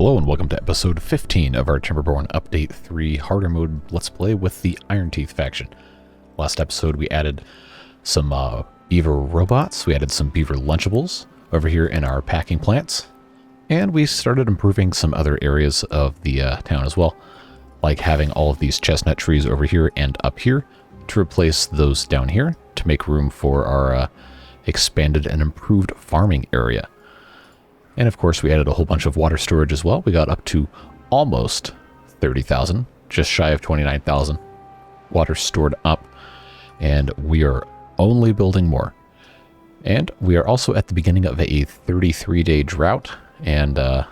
Hello and welcome to episode 15 of our Timberborn Update 3 Harder Mode Let's Play with the Iron Teeth faction. Last episode we added some beaver robots, we added some beaver lunchables over here in our packing plants, and we started improving some other areas of the town as well, like having all of these chestnut trees over here and up here to replace those down here to make room for our expanded and improved farming area. And of course, we added a whole bunch of water storage as well. We got up to almost 30,000, just shy of 29,000 water stored up. And we are only building more. And we are also at the beginning of a 33-day drought. And I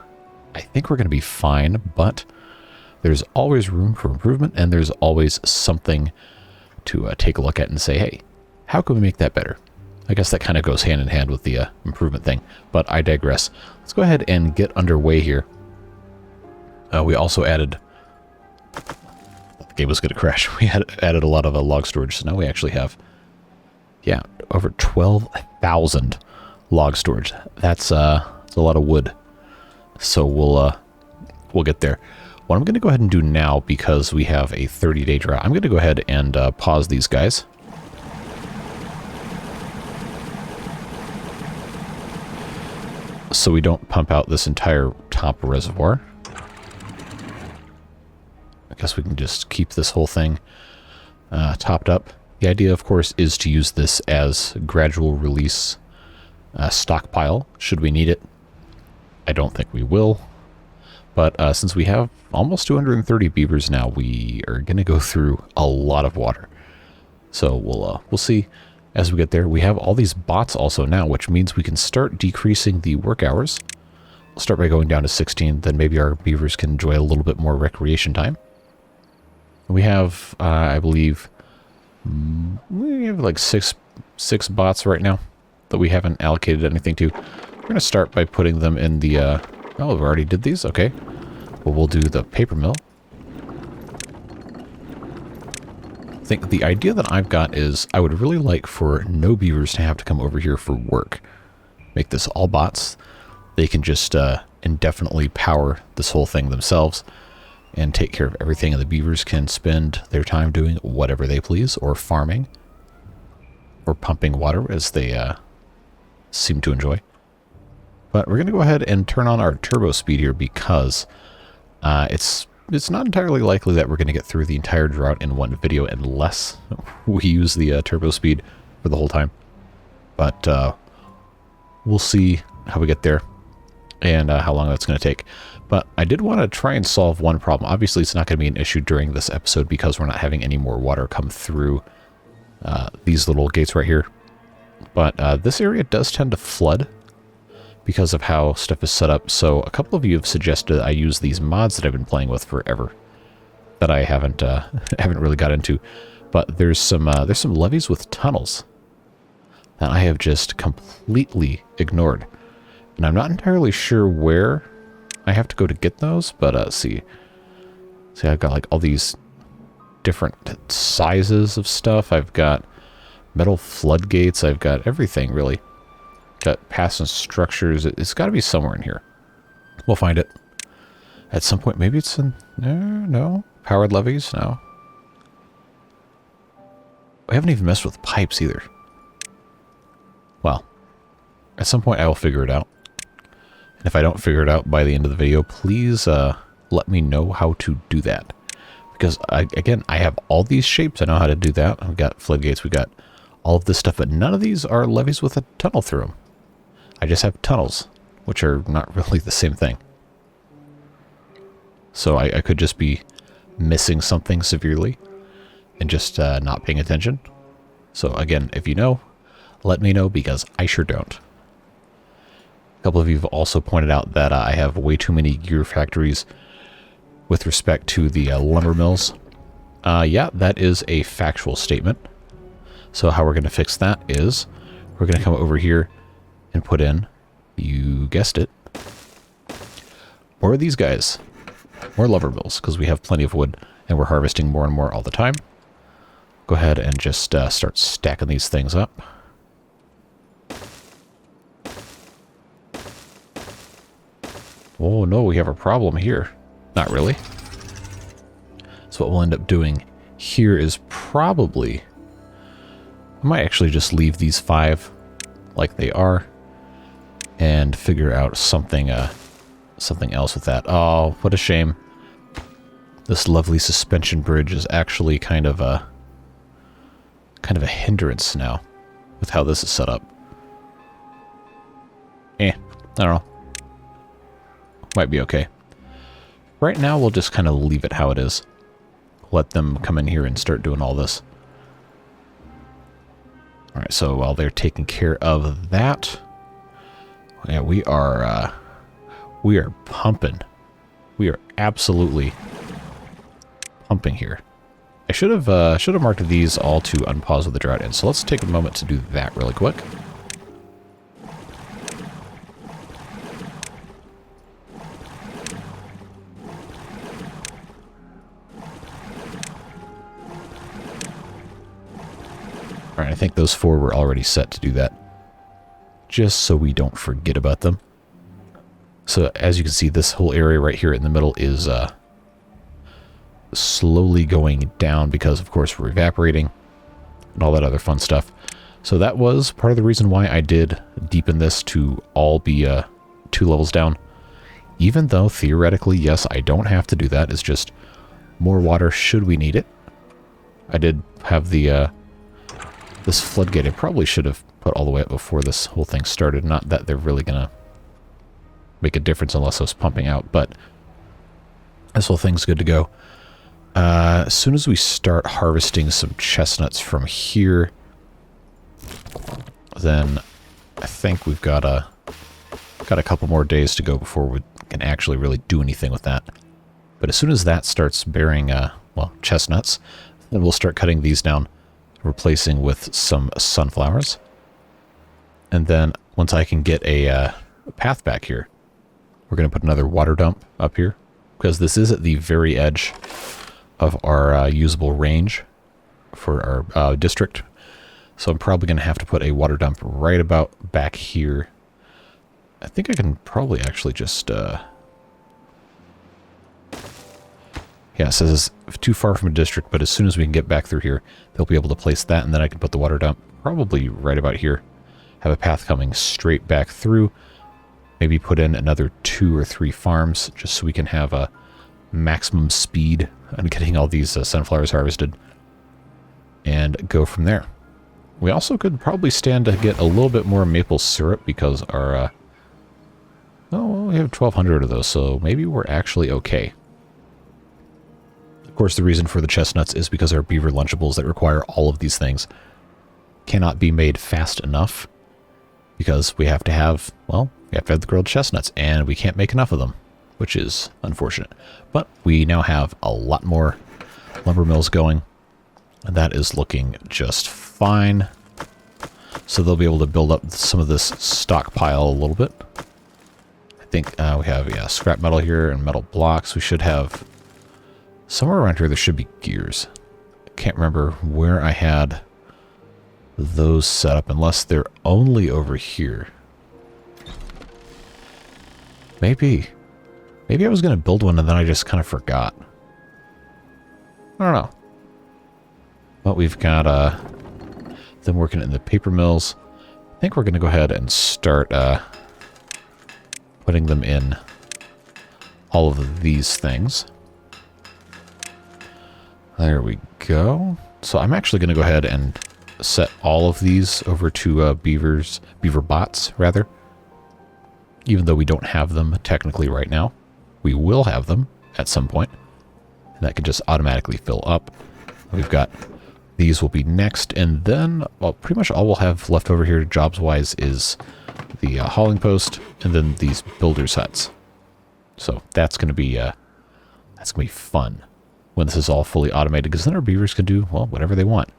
think we're going to be fine, but there's always room for improvement. And there's always something to take a look at and say, hey, how can we make that better? I guess that kind of goes hand in hand with the improvement thing, but I digress. Let's go ahead and get underway here. We also added... The game was going to crash. We had added a lot of log storage, so now we actually have, yeah, over 12,000 log storage. That's a lot of wood. So we'll get there. What I'm going to go ahead and do now, because we have a 30-day drought, I'm going to go ahead and pause these guys. So we don't pump out this entire top reservoir. I guess we can just keep this whole thing topped up. The idea, of course, is to use this as gradual release stockpile, should we need it. I don't think we will. But since we have almost 230 beavers now, we are going to go through a lot of water. So we'll see. As we get there, we have all these bots also now, which means we can start decreasing the work hours. We'll start by going down to 16, then maybe our beavers can enjoy a little bit more recreation time. We have, I believe, we have like six bots right now that we haven't allocated anything to. We're going to start by putting them in the, oh, we already did these? Okay. Well, we'll do the paper mill. I think the idea that I've got is I would really like for no beavers to have to come over here for work. Make this all bots. They can just indefinitely power this whole thing themselves and take care of everything, and the beavers can spend their time doing whatever they please, or farming, or pumping water as they seem to enjoy. But we're going to go ahead and turn on our turbo speed here because it's not entirely likely that we're going to get through the entire drought in one video unless we use the turbo speed for the whole time. But we'll see how we get there and how long that's going to take. But I did want to try and solve one problem. Obviously, it's not going to be an issue during this episode because we're not having any more water come through these little gates right here. But this area does tend to flood because of how stuff is set up. So a couple of you have suggested I use these mods that I've been playing with forever that I haven't really got into. But there's some levees with tunnels that I have just completely ignored, and I'm not entirely sure where I have to go to get those. But see, I've got like all these different sizes of stuff. I've got metal floodgates. I've got everything really. Got paths and structures. It's got to be somewhere in here. We'll find it at some point. Maybe it's in... No. Powered levees? No. We haven't even messed with pipes either. Well, at some point I will figure it out. And if I don't figure it out by the end of the video, please let me know how to do that. Because, again, I have all these shapes. I know how to do that. I've got floodgates. We've got all of this stuff. But none of these are levees with a tunnel through them. I just have tunnels, which are not really the same thing. So I could just be missing something severely and just not paying attention. So again, if you know, let me know because I sure don't. A couple of you have also pointed out that I have way too many gear factories with respect to the lumber mills. Yeah, that is a factual statement. So how we're going to fix that is we're going to come over here and put in, you guessed it, more of these guys, more lumber mills, because we have plenty of wood and we're harvesting more and more all the time. Go ahead and just start stacking these things up. Oh no, we have a problem here. Not really. So what we'll end up doing here is probably... I might actually just leave these 5 like they are and figure out something something else with that. Oh, what a shame. This lovely suspension bridge is actually kind of a hindrance now with how this is set up. I don't know. Might be okay. Right now, we'll just kind of leave it how it is. Let them come in here and start doing all this. Alright, so while they're taking care of that, yeah, we are pumping. We are absolutely pumping here. I should have marked these all to unpause with the drought in, so let's take a moment to do that really quick. Alright, I think those 4 were already set to do that, just so we don't forget about them. So as you can see, this whole area right here in the middle is slowly going down because, of course, we're evaporating and all that other fun stuff. So that was part of the reason why I did deepen this to all be 2 levels down. Even though, theoretically, yes, I don't have to do that. It's just more water should we need it. I did have the this floodgate. I probably should have put all the way up before this whole thing started. Not that they're really going to make a difference unless I was pumping out, but this whole thing's good to go. As soon as we start harvesting some chestnuts from here, then I think we've got a couple more days to go before we can actually really do anything with that. But as soon as that starts bearing, well, chestnuts, then we'll start cutting these down, replacing with some sunflowers. And then once I can get a path back here, we're going to put another water dump up here, because this is at the very edge of our usable range for our district. So I'm probably going to have to put a water dump right about back here. I think I can probably actually just... yeah, it says it's too far from a district, but as soon as we can get back through here, they'll be able to place that, and then I can put the water dump probably right about here. Have a path coming straight back through. Maybe put in another 2 or 3 farms, just so we can have a maximum speed on getting all these sunflowers harvested. And go from there. We also could probably stand to get a little bit more maple syrup, because our... oh, we have 1,200 of those, so maybe we're actually okay. Of course, the reason for the chestnuts is because our beaver Lunchables that require all of these things cannot be made fast enough, because we have to have, well, we have to have the grilled chestnuts, and we can't make enough of them, which is unfortunate. But we now have a lot more lumber mills going, and that is looking just fine. So they'll be able to build up some of this stockpile a little bit. I think we have, yeah, scrap metal here and metal blocks. We should have... somewhere around here there should be gears. I can't remember where I had those set up, unless they're only over here. Maybe I was going to build one and then I just kind of forgot. I don't know. But we've got them working in the paper mills. I think we're going to go ahead and start putting them in all of these things. There we go. So I'm actually going to go ahead and set all of these over to beaver bots, rather. Even though we don't have them technically right now. We will have them at some point. And that can just automatically fill up. We've got these will be next, and then, well, pretty much all we'll have left over here jobs-wise is the hauling post, and then these builders' huts. So that's going to be fun when this is all fully automated, because then our beavers can do, well, whatever they want.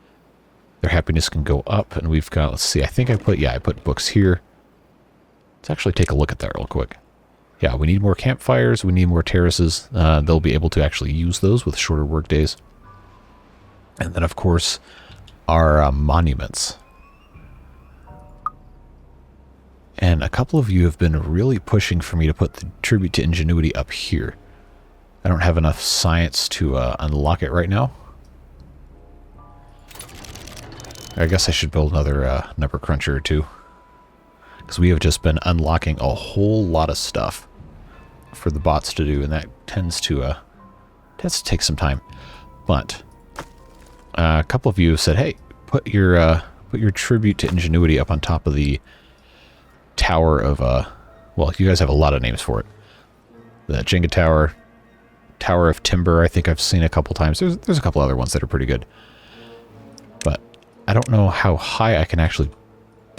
Their happiness can go up, and we've got, let's see, I think I put books here. Let's actually take a look at that real quick. Yeah, we need more campfires, we need more terraces. They'll be able to actually use those with shorter work days. And then, of course, our monuments. And a couple of you have been really pushing for me to put the tribute to ingenuity up here. I don't have enough science to unlock it right now. I guess I should build another number cruncher or two. Because we have just been unlocking a whole lot of stuff for the bots to do, and that tends to take some time. But a couple of you have said, "Hey, put your tribute to ingenuity up on top of the tower of well, you guys have a lot of names for it. The Jenga Tower, Tower of Timber. I think I've seen a couple times. There's a couple other ones that are pretty good, but I don't know how high I can actually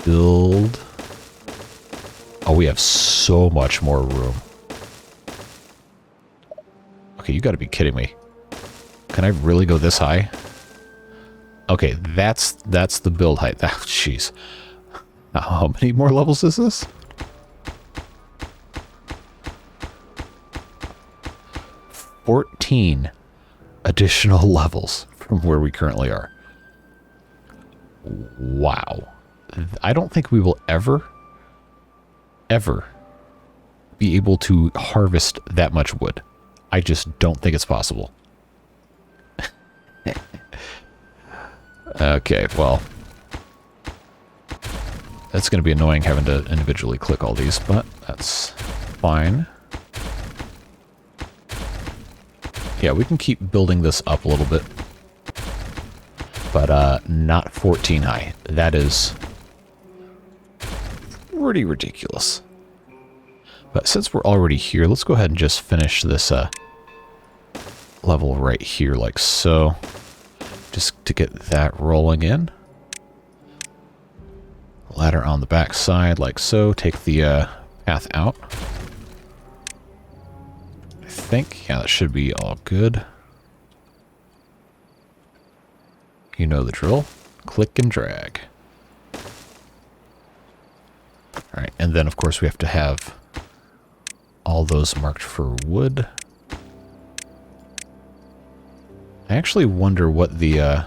build. Oh, we have so much more room. Okay, you got to be kidding me. Can I really go this high? Okay, that's the build height. Oh, jeez. How many more levels is this? $14 additional levels from where we currently are. Wow. I don't think we will ever be able to harvest that much wood. I just don't think it's possible. Okay, well, that's going to be annoying having to individually click all these, but that's fine. Yeah, we can keep building this up a little bit, but not 14 high. That is pretty ridiculous. But since we're already here, let's go ahead and just finish this level right here like so. Just to get that rolling in. Ladder on the back side like so. Take the path out. I think, yeah, that should be all good. You know the drill. Click and drag. Alright, and then of course we have to have all those marked for wood. I actually wonder what the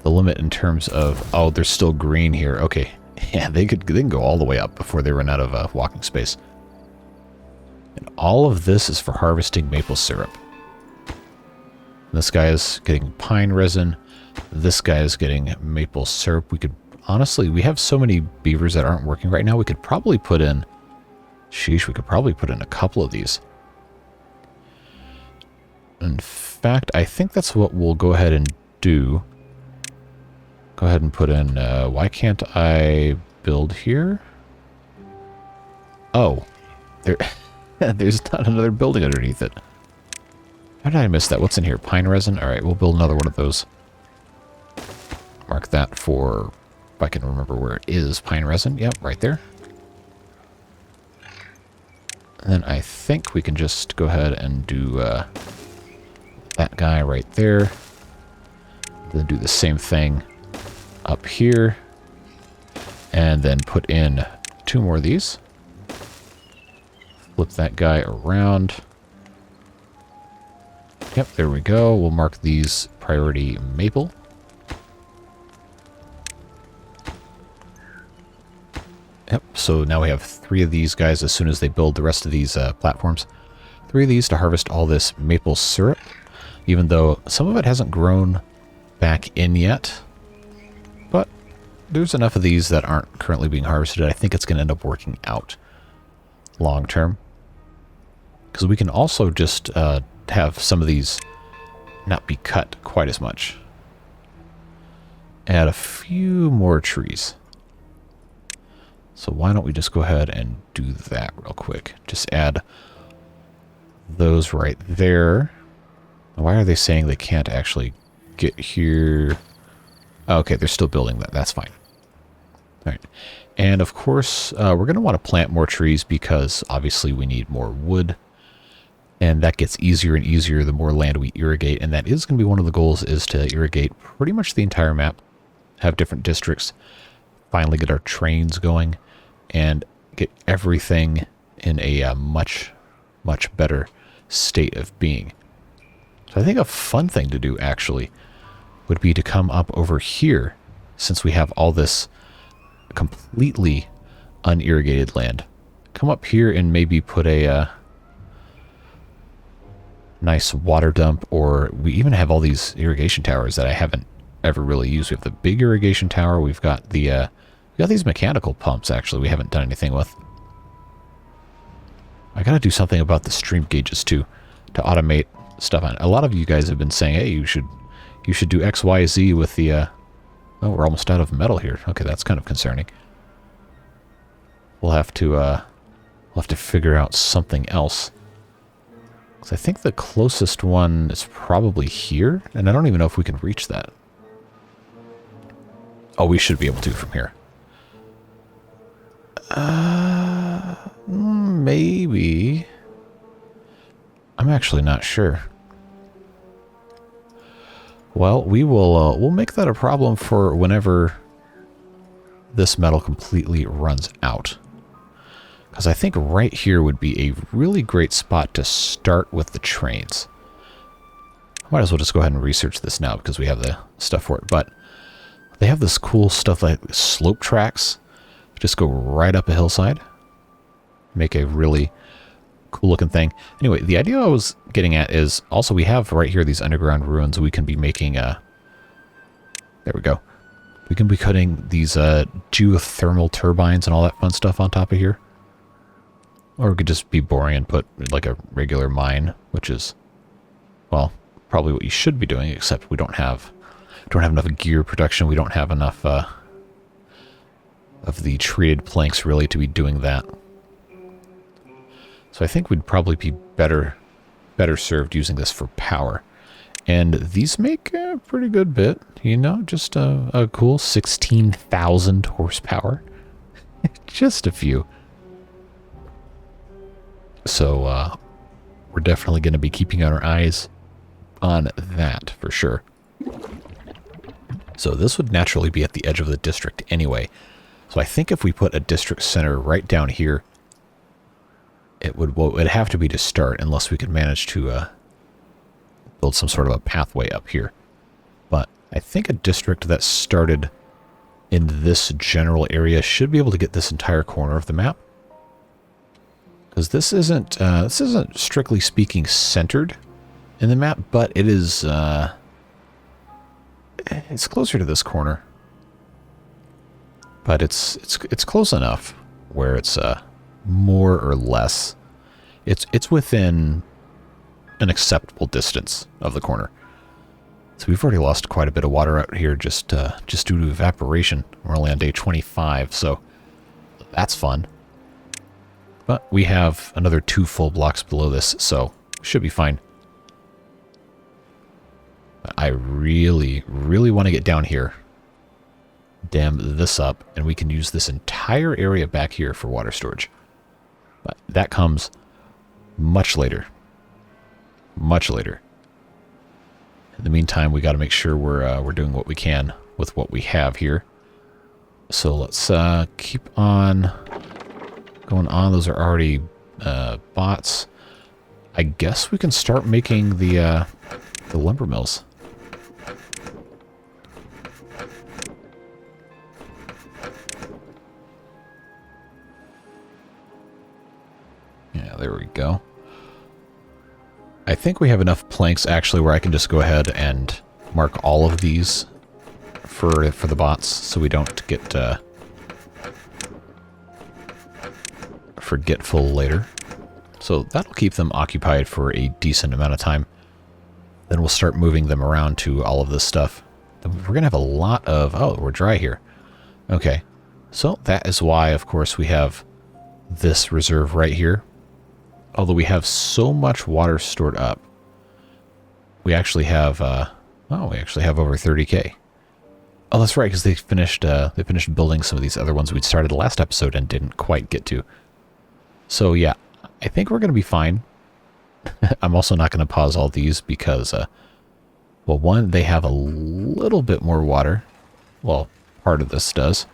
limit in terms of... Oh, there's still green here. Okay. Yeah, they can go all the way up before they run out of walking space. And all of this is for harvesting maple syrup. This guy is getting pine resin. This guy is getting maple syrup. We could... Honestly, we have so many beavers that aren't working right now. We could probably put in... Sheesh, we could probably put in a couple of these. In fact, I think that's what we'll go ahead and do. Go ahead and put in... why can't I build here? Oh. There's not another building underneath it. How did I miss that? What's in here? Pine resin? Alright, we'll build another one of those. Mark that for... If I can remember where it is. Pine resin. Yep, right there. And then I think we can just go ahead and do that guy right there. Then do the same thing up here. And then put in 2 more of these. Flip that guy around. Yep, there we go. We'll mark these priority maple. Yep, so now we have 3 of these guys as soon as they build the rest of these platforms. 3 of these to harvest all this maple syrup, even though some of it hasn't grown back in yet. But there's enough of these that aren't currently being harvested. I think it's going to end up working out long term. Because we can also just have some of these not be cut quite as much. Add a few more trees. So why don't we just go ahead and do that real quick. Just add those right there. Why are they saying they can't actually get here? Oh, okay, they're still building that. That's fine. All right. And of course, we're going to want to plant more trees because obviously we need more wood. And that gets easier and easier the more land we irrigate. And that is going to be one of the goals, is to irrigate pretty much the entire map. Have different districts. Finally get our trains going. And get everything in a much, much better state of being. So I think a fun thing to do, actually, would be to come up over here, since we have all this completely unirrigated land. Come up here and maybe put a nice water dump, or we even have all these irrigation towers that I haven't ever really used. We have the big irrigation tower. We've got the we got these mechanical pumps actually we haven't done anything with. I gotta do something about the stream gauges too, to automate stuff on. A lot of you guys have been saying, hey, you should do X, Y, Z with the oh, we're almost out of metal here. Okay, that's kind of concerning. We'll have to figure out something else. Because I think the closest one is probably here, and I don't even know if we can reach that. Oh, we should be able to from here. Maybe. I'm actually not sure. Well, we'll make that a problem for whenever this metal completely runs out. Because I think right here would be a really great spot to start with the trains. Might as well just go ahead and research this now because we have the stuff for it. But they have this cool stuff like slope tracks. Just go right up a hillside. Make a really cool looking thing. Anyway, the idea I was getting at is also we have right here these underground ruins. We can be making there we go. We can be cutting these geothermal turbines and all that fun stuff on top of here. Or we could just be boring and put like a regular mine, which is, well, probably what you should be doing, except we don't have enough gear production. We don't have enough of the treated planks really to be doing that. So I think we'd probably be better served using this for power. And these make a pretty good bit, you know, just a cool 16,000 horsepower. Just a few. So we're definitely going to be keeping our eyes on that for sure. So this would naturally be at the edge of the district anyway. So I think if we put a district center right down here, it would, well, it'd have to be to start unless we could manage to build some sort of a pathway up here. But I think a district that started in this general area should be able to get this entire corner of the map. Because this isn't strictly speaking centered in the map, but it is it's closer to this corner. But it's close enough where it's more or less it's within an acceptable distance of the corner. So we've already lost quite a bit of water out here just due to evaporation. We're only on day 25, so that's fun. But we have another 2 full blocks below this, so should be fine. But I really, really want to get down here, dam this up, and we can use this entire area back here for water storage. But that comes much later. Much later. In the meantime, we got to make sure we're doing what we can with what we have here. So let's keep on going on. Those are already bots. I guess we can start making the lumber mills. Yeah, there we go. I think we have enough planks actually where I can just go ahead and mark all of these for the bots so we don't get forgetful later. So that'll keep them occupied for a decent amount of time. Then we'll start moving them around to all of this stuff. We're going to have a lot of... Oh, we're dry here. Okay. So that is why, of course, we have this reserve right here. Although we have so much water stored up, we actually have, we actually have over 30k. Oh, that's right, because they finished building some of these other ones we'd started the last episode and didn't quite get to. So yeah, I think we're going to be fine. I'm also not going to pause all these because, well, one, they have a little bit more water. Well, part of this does.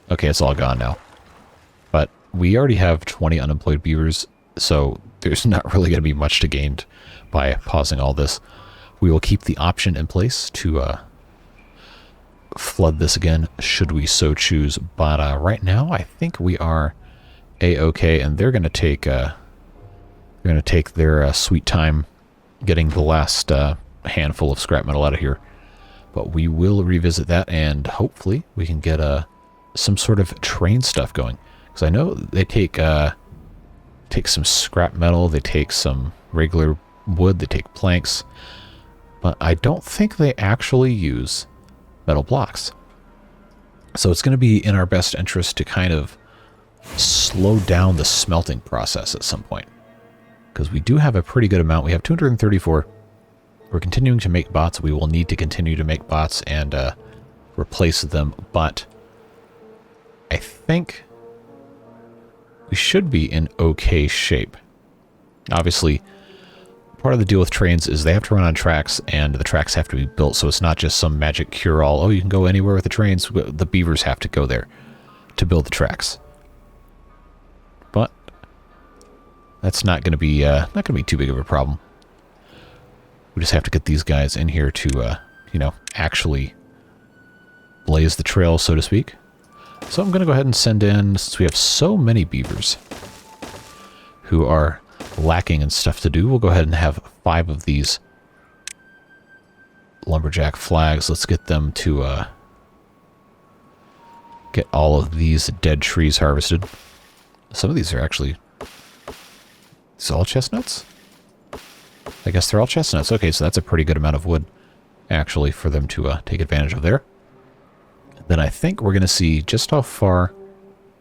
Okay, it's all gone now. But we already have 20 unemployed beavers. So there's not really going to be much to gain by pausing all this. We will keep the option in place to flood this again, should we so choose. But right now, I think we are a-okay, and they're going to take their sweet time getting the last handful of scrap metal out of here. But we will revisit that, and hopefully we can get some sort of train stuff going. Because I know they take some scrap metal, they take some regular wood, they take planks, but I don't think they actually use metal blocks. So it's going to be in our best interest to kind of slow down the smelting process at some point. Because we do have a pretty good amount. We have 234. We're continuing to make bots. We will need to continue to make bots and replace them, but I think we should be in okay shape. Obviously, part of the deal with trains is they have to run on tracks, and the tracks have to be built, so it's not just some magic cure-all. Oh, you can go anywhere with the trains. The beavers have to go there to build the tracks. But that's not going to be too big of a problem. We just have to get these guys in here to, actually blaze the trail, so to speak. So I'm going to go ahead and send in, since we have so many beavers who are lacking in stuff to do, we'll go ahead and have 5 of these lumberjack flags. Let's get them to get all of these dead trees harvested. Some of these are actually... Is all chestnuts? I guess they're all chestnuts. Okay, so that's a pretty good amount of wood, actually, for them to take advantage of there. Then I think we're going to see just how far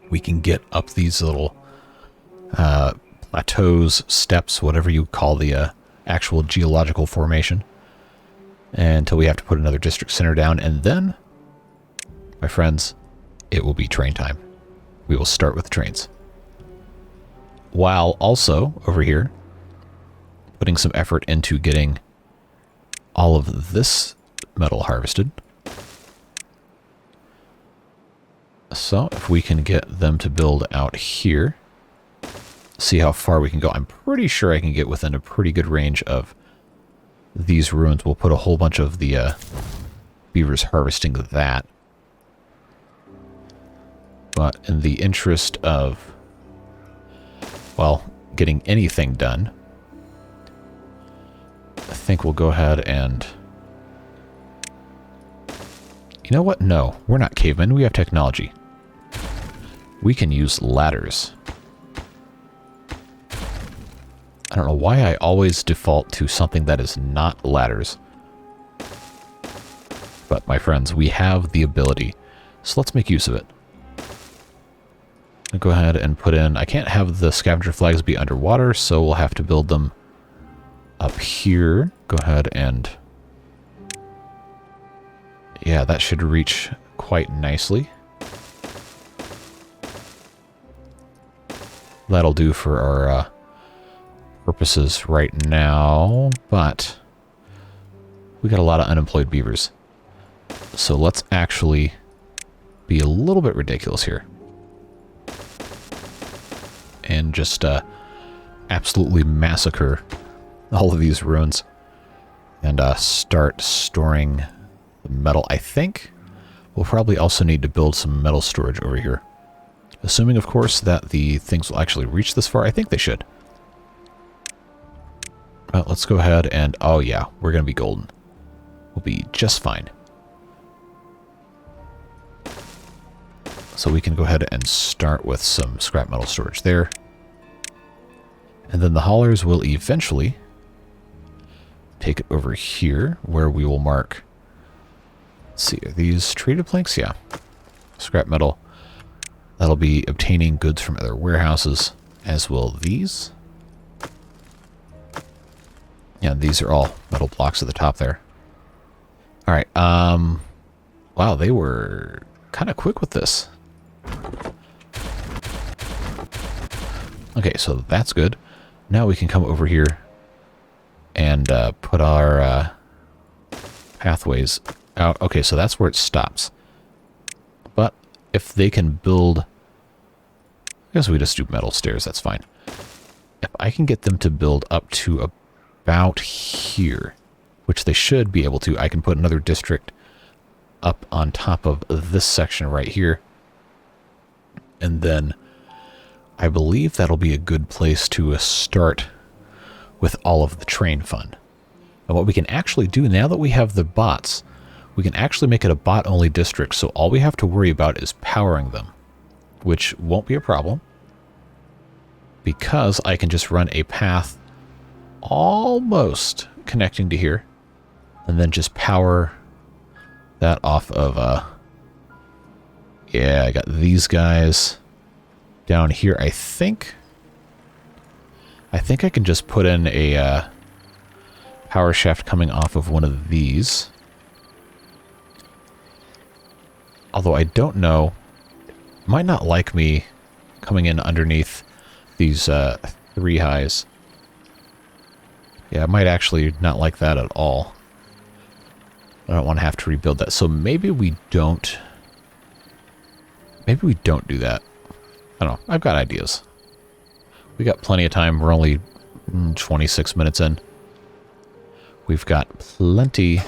we can get up these little plateaus, steps, whatever you call the actual geological formation, until we have to put another district center down. And then, my friends, it will be train time. We will start with the trains. While also, over here, putting some effort into getting all of this metal harvested. So, if we can get them to build out here, see how far we can go. I'm pretty sure I can get within a pretty good range of these ruins. We'll put a whole bunch of the beavers harvesting that. But in the interest of, well, getting anything done, I think we'll go ahead and... You know what? No, we're not cavemen. We have technology. We can use ladders. I don't know why I always default to something that is not ladders. But, my friends, we have the ability. So let's make use of it. I'll go ahead and put in... I can't have the scavenger flags be underwater, so we'll have to build them up here. Go ahead and... Yeah, that should reach quite nicely. That'll do for our purposes right now, but we got a lot of unemployed beavers. So let's actually be a little bit ridiculous here. And just absolutely massacre all of these ruins. And start storing the metal. I think we'll probably also need to build some metal storage over here. Assuming, of course, that the things will actually reach this far. I think they should. Well, let's go ahead and... Oh, yeah. We're going to be golden. We'll be just fine. So we can go ahead and start with some scrap metal storage there. And then the haulers will eventually take it over here, where we will mark... Let's see, are these treated planks? Yeah. Scrap metal. That'll be obtaining goods from other warehouses, as will these. Yeah, these are all metal blocks at the top there. Alright, wow, they were kind of quick with this. Okay, so that's good. Now we can come over here and put our pathways out. Okay, so that's where it stops. But if they can build... I guess we just do metal stairs, that's fine. If I can get them to build up to about here, which they should be able to, I can put another district up on top of this section right here. And then I believe that'll be a good place to start with all of the train fun. And what we can actually do now that we have the bots, we can actually make it a bot-only district, so all we have to worry about is powering them, which won't be a problem because I can just run a path almost connecting to here and then just power that off of, yeah, I got these guys down here. I think I can just put in a power shaft coming off of one of these. Although I don't know, it might not like me coming in underneath these 3 highs. Yeah, I might actually not like that at all. I don't want to have to rebuild that. So maybe we don't. Maybe we don't do that. I don't know. I've got ideas. We got plenty of time. We're only 26 minutes in. We've got plenty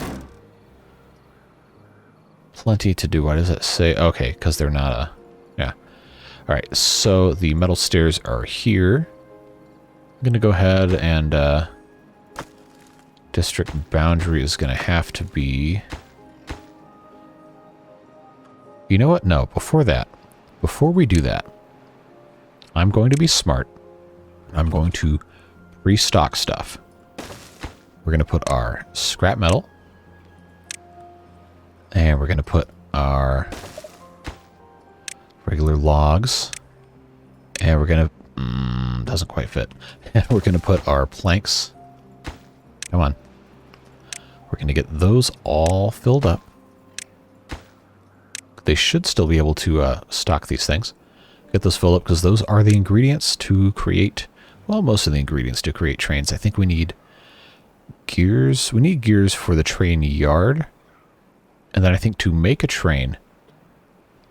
to do. Why does it say? Okay, because they're not a... Yeah. All right, so the metal stairs are here. I'm going to go ahead and... district boundary is going to have to be... You know what? No, before that. Before we do that, I'm going to be smart. I'm going to restock stuff. We're going to put our scrap metal. And we're going to put our regular logs. And we're going to... doesn't quite fit. And we're going to put our planks. Come on. We're going to get those all filled up. They should still be able to stock these things. Get those filled up because those are the ingredients to create... Well, most of the ingredients to create trains. I think we need gears. We need gears for the train yard. And then I think to make a train,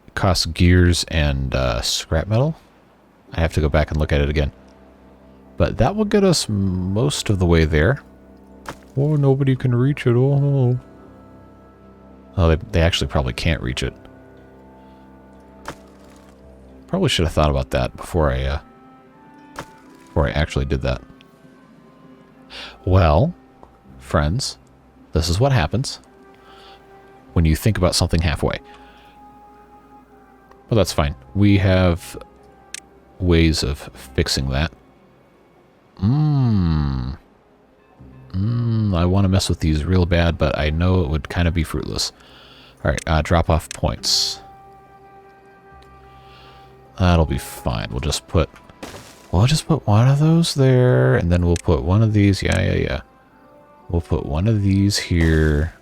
it costs gears and scrap metal. I have to go back and look at it again. But that will get us most of the way there. Oh, nobody can reach it. Oh, no. Oh, they actually probably can't reach it. Probably should have thought about that before I actually did that. Well, friends, this is what happens when you think about something halfway. Well, that's fine. We have ways of fixing that. I want to mess with these real bad, but I know it would kind of be fruitless. Alright, drop off points. That'll be fine. We'll just put one of those there, and then we'll put one of these. Yeah. We'll put one of these here.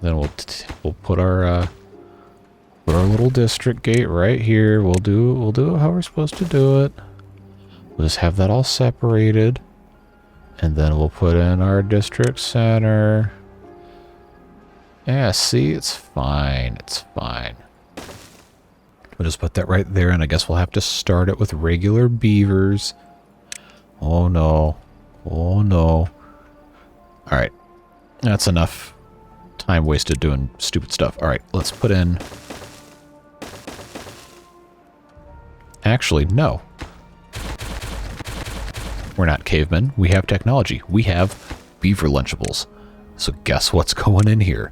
Then we'll put our little district gate right here. We'll do it how we're supposed to do it. We'll just have that all separated. And then we'll put in our district center. Yeah, see, it's fine. It's fine. We'll just put that right there, and I guess we'll have to start it with regular beavers. Oh, no. Oh, no. Alright. That's enough time wasted doing stupid stuff. Alright, let's put in... Actually, no. We're not cavemen. We have technology. We have beaver Lunchables. So guess what's going in here?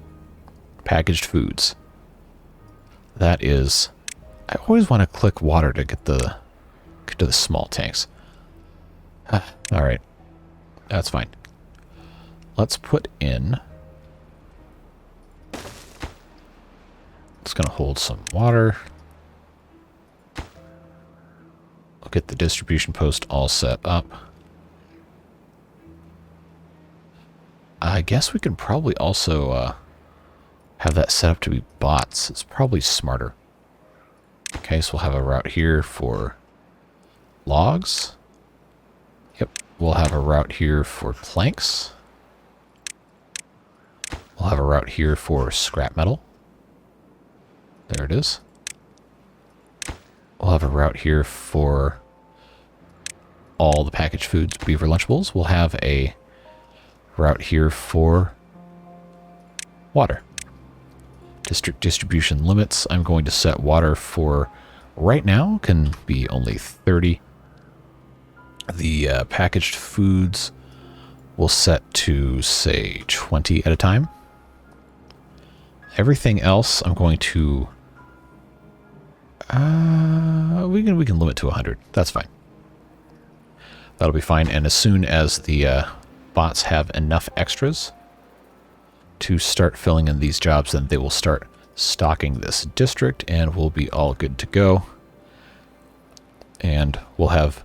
Packaged foods. That is... I always want to click water to get to the small tanks. Alright. That's fine. Let's put in... It's going to hold some water. I'll get the distribution post all set up. I guess we can probably also have that set up to be bots. It's probably smarter. Okay, so we'll have a route here for logs. Yep, we'll have a route here for planks. We'll have a route here for scrap metal. There it is. We'll have a route here for all the packaged foods, beaver Lunchables. We'll have a route here for water. District distribution limits. I'm going to set water for right now can be only 30. The packaged foods we'll set to, say, 20 at a time. Everything else I'm going to we can limit to 100. That's fine. That'll be fine. And as soon as the bots have enough extras to start filling in these jobs, then they will start stocking this district and we'll be all good to go. And we'll have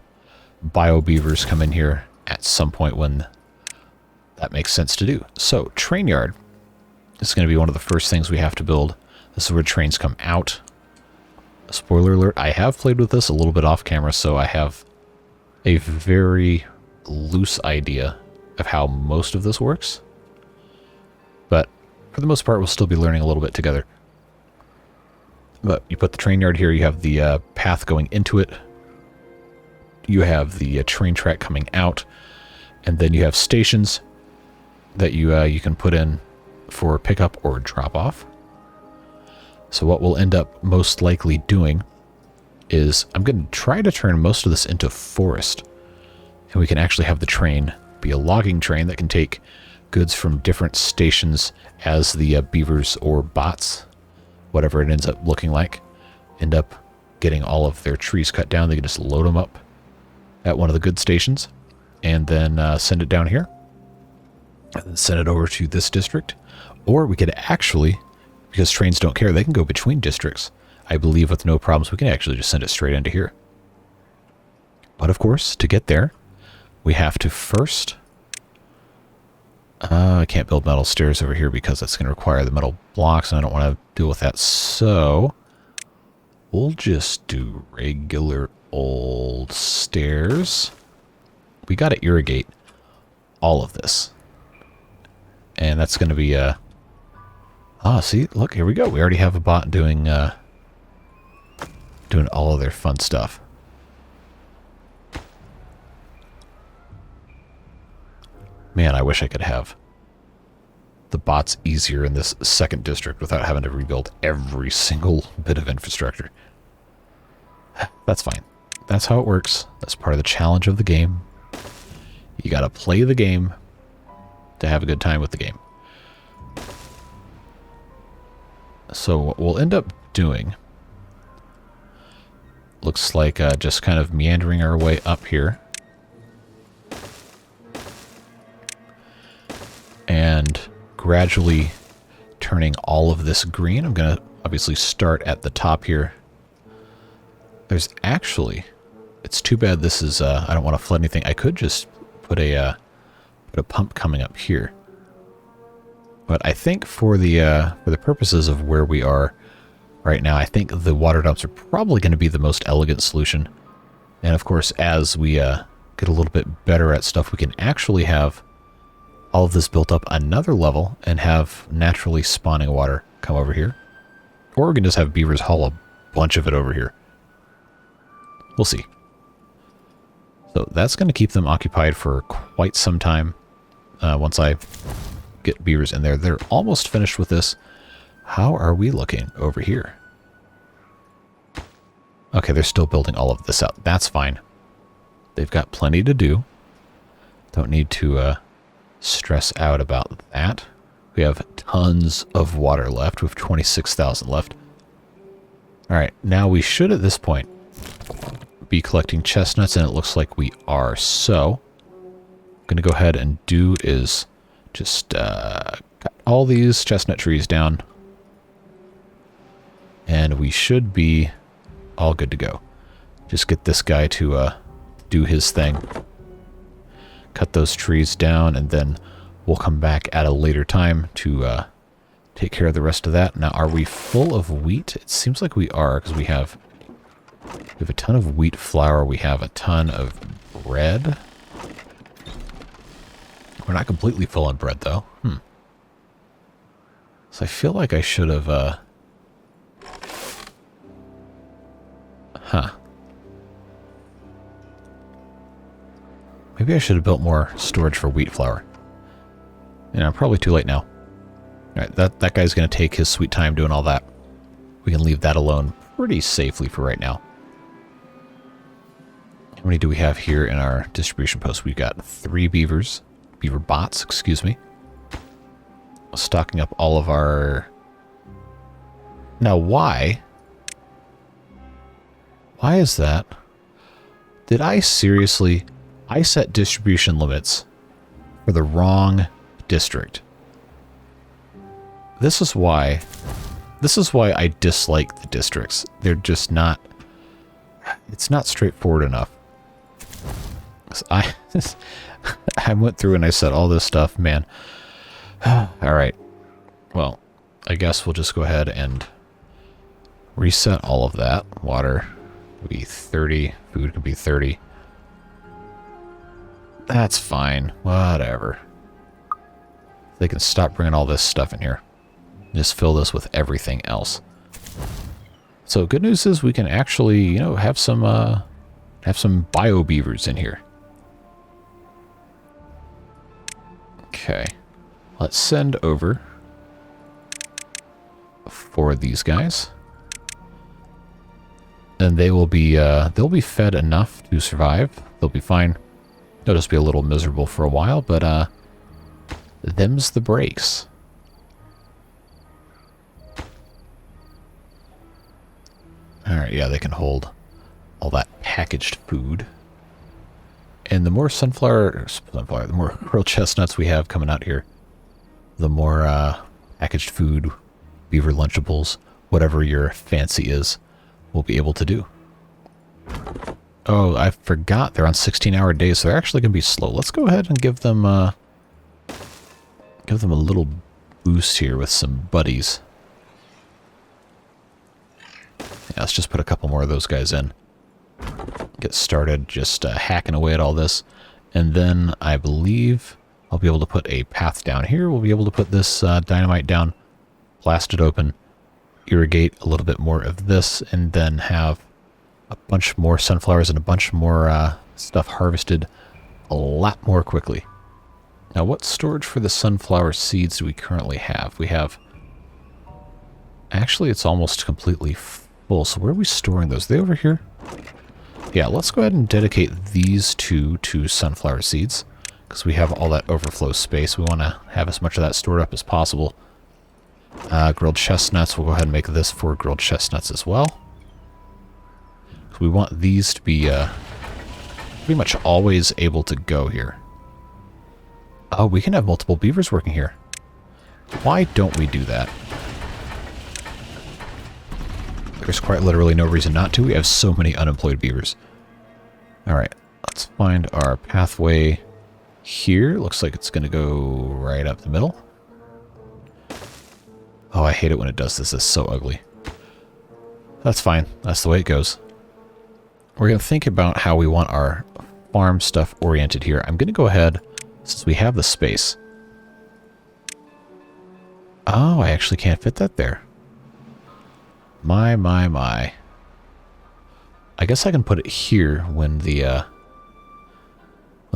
bio beavers come in here at some point when that makes sense to do. So, train yard is going to be one of the first things we have to build. This is where trains come out. Spoiler alert, I have played with this a little bit off camera, so I have a very loose idea of how most of this works. But for the most part, we'll still be learning a little bit together. But you put the train yard here, you have the path going into it. You have the train track coming out, and then you have stations that you can put in for pickup or drop off. So what we'll end up most likely doing is I'm going to try to turn most of this into forest, and we can actually have the train be a logging train that can take goods from different stations as the beavers or bots, whatever it ends up looking like, end up getting all of their trees cut down. They can just load them up at one of the good stations and then send it down here and then send it over to this district. Or we could actually, because trains don't care, they can go between districts. I believe with no problems we can actually just send it straight into here. But of course, to get there, we have to first I can't build metal stairs over here because that's going to require the metal blocks and I don't want to deal with that. So we'll just do regular old stairs. We got to irrigate all of this. And that's going to be see, look, here we go. We already have a bot doing all of their fun stuff. Man, I wish I could have the bots easier in this second district without having to rebuild every single bit of infrastructure. That's fine. That's how it works. That's part of the challenge of the game. You gotta play the game to have a good time with the game. So what we'll end up doing looks like just kind of meandering our way up here. And gradually turning all of this green. I'm going to obviously start at the top here. There's actually, it's too bad this is, I don't want to flood anything. I could just put a pump coming up here. But I think for the purposes of where we are right now, I think the water dumps are probably going to be the most elegant solution. And of course, as we get a little bit better at stuff, we can actually have all of this built up another level and have naturally spawning water come over here. Or we can just have beavers haul a bunch of it over here. We'll see. So that's going to keep them occupied for quite some time. Once I get beavers in there. They're almost finished with this. How are we looking over here? Okay, they're still building all of this out. That's fine. They've got plenty to do. Don't need to stress out about that. We have tons of water left. We have 26,000 left. Alright, now we should at this point be collecting chestnuts, and it looks like we are. So, I'm going to go ahead and do is just cut all these chestnut trees down. And we should be all good to go. Just get this guy to do his thing. Cut those trees down, and then we'll come back at a later time to take care of the rest of that. Now, are we full of wheat? It seems like we are, because we have a ton of wheat flour. We have a ton of bread. We're not completely full on bread, though. So I feel like I should have... Maybe I should have built more storage for wheat flour. I'm probably too late now. Alright, that guy's going to take his sweet time doing all that. We can leave that alone pretty safely for right now. How many do we have here in our distribution post? We've got 3 beavers. Beaver bots, excuse me. Stocking up all of our... Now, why? Why is that? Did I seriously... I set distribution limits for the wrong district. This is why I dislike the districts. They're just not... It's not straightforward enough. So I went through and I said all this stuff, man. Alright. Well, I guess we'll just go ahead and reset all of that. Water could be 30. Food could be 30. That's fine. Whatever. They can stop bringing all this stuff in here. Just fill this with everything else. So good news is we can actually, you know, have some bio beavers in here. Okay. Let's send over 4 of these guys. And they'll be fed enough to survive. They'll be fine. They'll just be a little miserable for a while, but them's the breaks. Alright, yeah, they can hold all that packaged food. And the more the more grilled chestnuts we have coming out here, the more packaged food, beaver lunchables, whatever your fancy is, we'll be able to do. Oh, I forgot they're on 16-hour days, so they're actually going to be slow. Let's go ahead and give them a little boost here with some buddies. Yeah, let's just put a couple more of those guys in. Get started just hacking away at all this. And then I believe I'll be able to put a path down here. We'll be able to put this dynamite down, blast it open, irrigate a little bit more of this, and then have a bunch more sunflowers and a bunch more stuff harvested a lot more quickly. Now, what storage for the sunflower seeds do we currently have? We have... Actually, it's almost completely full. So where are we storing those? Are they over here? Yeah, let's go ahead and dedicate these two to sunflower seeds, because we have all that overflow space. We want to have as much of that stored up as possible. Grilled chestnuts, we'll go ahead and make this for grilled chestnuts as well. We want these to be pretty much always able to go here. Oh, we can have multiple beavers working here. Why don't we do that? There's quite literally no reason not to. We have so many unemployed beavers. Alright, let's find our pathway here. Looks like it's going to go right up the middle. Oh, I hate it when it does this. It's so ugly. That's fine. That's the way it goes. We're going to think about how we want our farm stuff oriented here. I'm going to go ahead, since we have the space. Oh, I actually can't fit that there. My. I guess I can put it here when the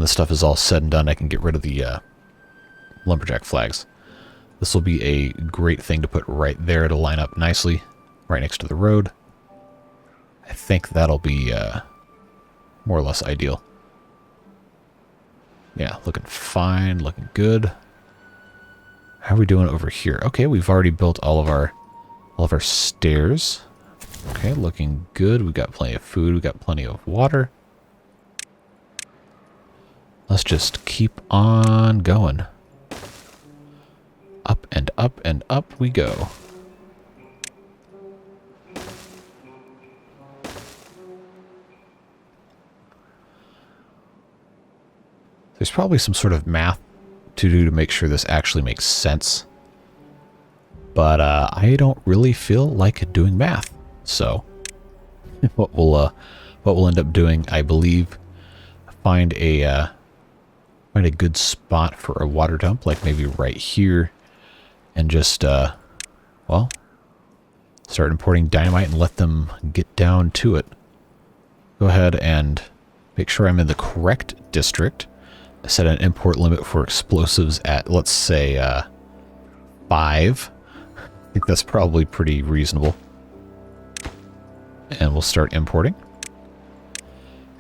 stuff is all said and done. I can get rid of the lumberjack flags. This will be a great thing to put right there to line up nicely, right next to the road. I think that'll be more or less ideal. Yeah, looking fine, looking good. How are we doing over here? Okay, we've already built all of our stairs. Okay, looking good. We've got plenty of food. We've got plenty of water. Let's just keep on going. Up and up and up we go. There's probably some sort of math to do to make sure this actually makes sense. But I don't really feel like doing math. So what we'll end up doing, I believe, find a good spot for a water dump, like maybe right here, and just well, start importing dynamite and let them get down to it. Go ahead and make sure I'm in the correct district. Set an import limit for explosives at, let's say, 5. I think that's probably pretty reasonable. And we'll start importing.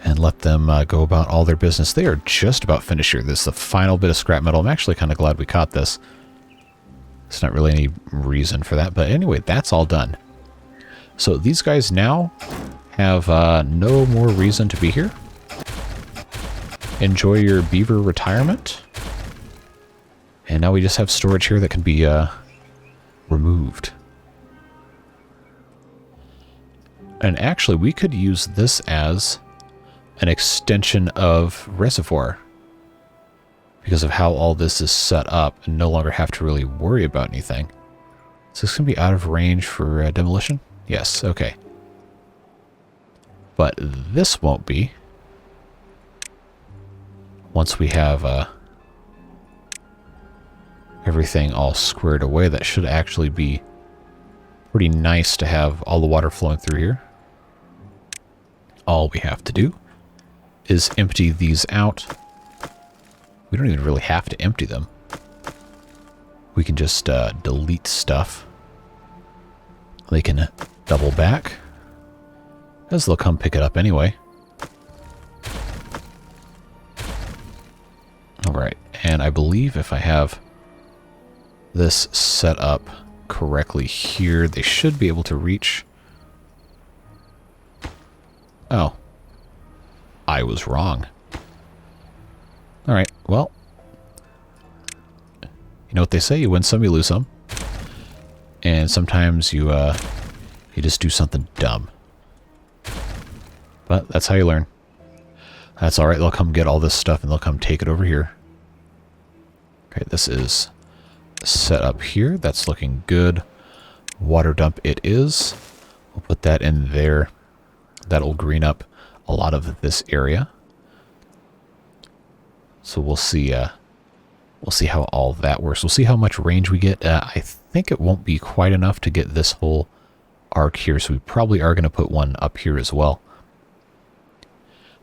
And let them go about all their business. They are just about finished here. This is the final bit of scrap metal. I'm actually kind of glad we caught this. There's not really any reason for that. But anyway, that's all done. So these guys now have no more reason to be here. Enjoy your beaver retirement. And now we just have storage here that can be removed. And actually, we could use this as an extension of reservoir because of how all this is set up and no longer have to really worry about anything. Is this going to be out of range for demolition? Yes, okay. But this won't be. Once we have everything all squared away, that should actually be pretty nice to have all the water flowing through here. All we have to do is empty these out. We don't even really have to empty them. We can just delete stuff. They can double back, as they'll come pick it up anyway. Alright, and I believe if I have this set up correctly here, they should be able to reach. Oh. I was wrong. Alright, well. You know what they say, you win some, you lose some. And sometimes you just do something dumb. But that's how you learn. That's alright, they'll come get all this stuff and they'll come take it over here. Okay, this is set up here. That's looking good. Water dump it is. We'll put that in there. That'll green up a lot of this area. So we'll see how all that works. We'll see how much range we get. I think it won't be quite enough to get this whole arc here, so we probably are going to put one up here as well.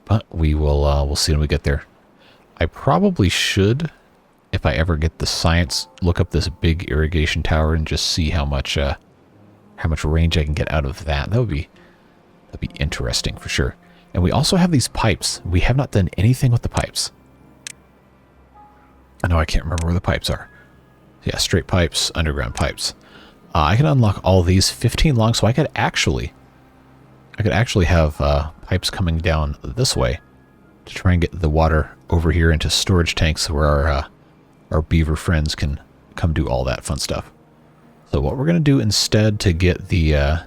But we will we'll see when we get there. I probably should, if I ever get the science, look up this big irrigation tower and just see how much range I can get out of that. That'd be interesting for sure. And we also have these pipes. We have not done anything with the pipes. I know I can't remember where the pipes are. Yeah, straight pipes, underground pipes. I can unlock all these 15 long, so I could actually have pipes coming down this way to try and get the water over here into storage tanks where our beaver friends can come do all that fun stuff. So what we're going to do instead to get the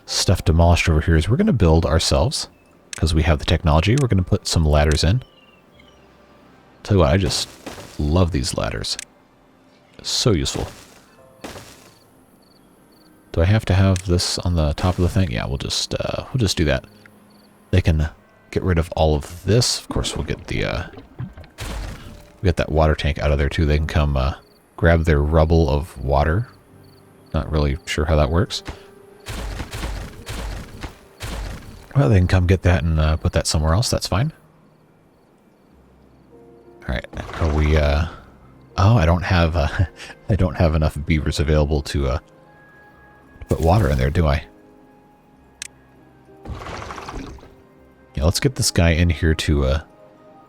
stuff demolished over here is we're going to build ourselves, because we have the technology. We're going to put some ladders in. Tell you what, I just love these ladders. So useful. Do I have to have this on the top of the thing? Yeah, we'll just do that. They can get rid of all of this. Of course, we'll get the we get that water tank out of there too. They can come grab their rubble of water. Not really sure how that works. Well, they can come get that and put that somewhere else. That's fine. All right. Are we? Oh, I don't have. I don't have enough beavers available to put water in there, do I? Yeah. Let's get this guy in here to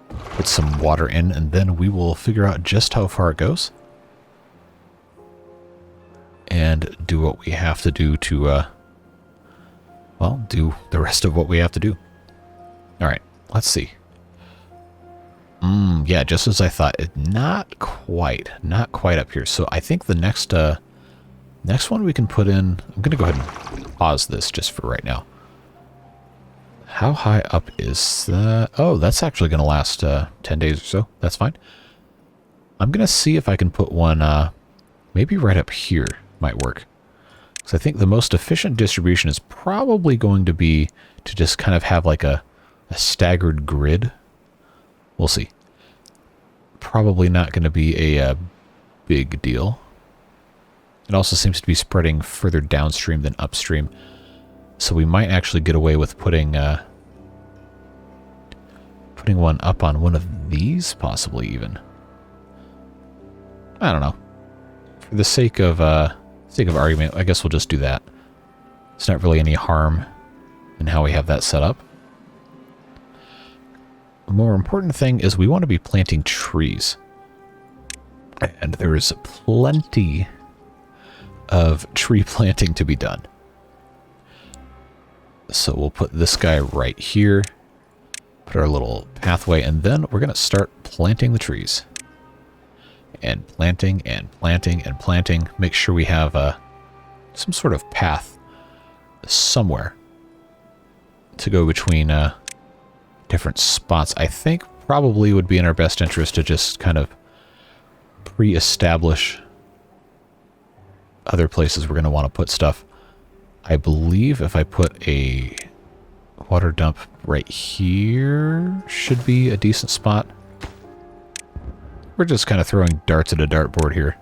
put some water in, and then we will figure out just how far it goes, and do what we have to do to. Well, do the rest of what we have to do. All right, let's see. Yeah, just as I thought. Not quite up here. So I think the next one we can put in. I'm gonna go ahead and pause this just for right now. How high up is that? Oh, that's actually gonna last 10 days or so. That's fine. I'm gonna see if I can put one maybe right up here. Might work. So I think the most efficient distribution is probably going to be to just kind of have like a staggered grid. We'll see. Probably not going to be a big deal. It also seems to be spreading further downstream than upstream. So we might actually get away with putting one up on one of these, possibly even. I don't know. for the sake of argument, I guess we'll just do that. It's not really any harm in how we have that set up. The more important thing is we want to be planting trees. And there is plenty of tree planting to be done. So we'll put this guy right here. Put our little pathway, and then we're going to start planting the trees. And planting and planting and planting. Make sure we have some sort of path somewhere to go between different spots. I think probably would be in our best interest to just kind of pre-establish other places we're going to want to put stuff. I believe if I put a water dump right here should be a decent spot. We're just kind of throwing darts at a dartboard here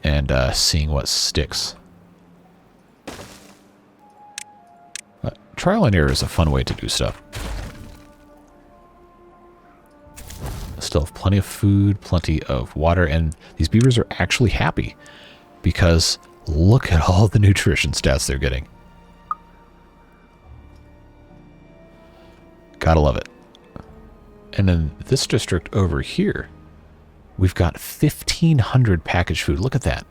and seeing what sticks. Trial and error is a fun way to do stuff. Still have plenty of food, plenty of water, and these beavers are actually happy because look at all the nutrition stats they're getting. Gotta love it. And in this district over here, we've got 1,500 packaged food. Look at that.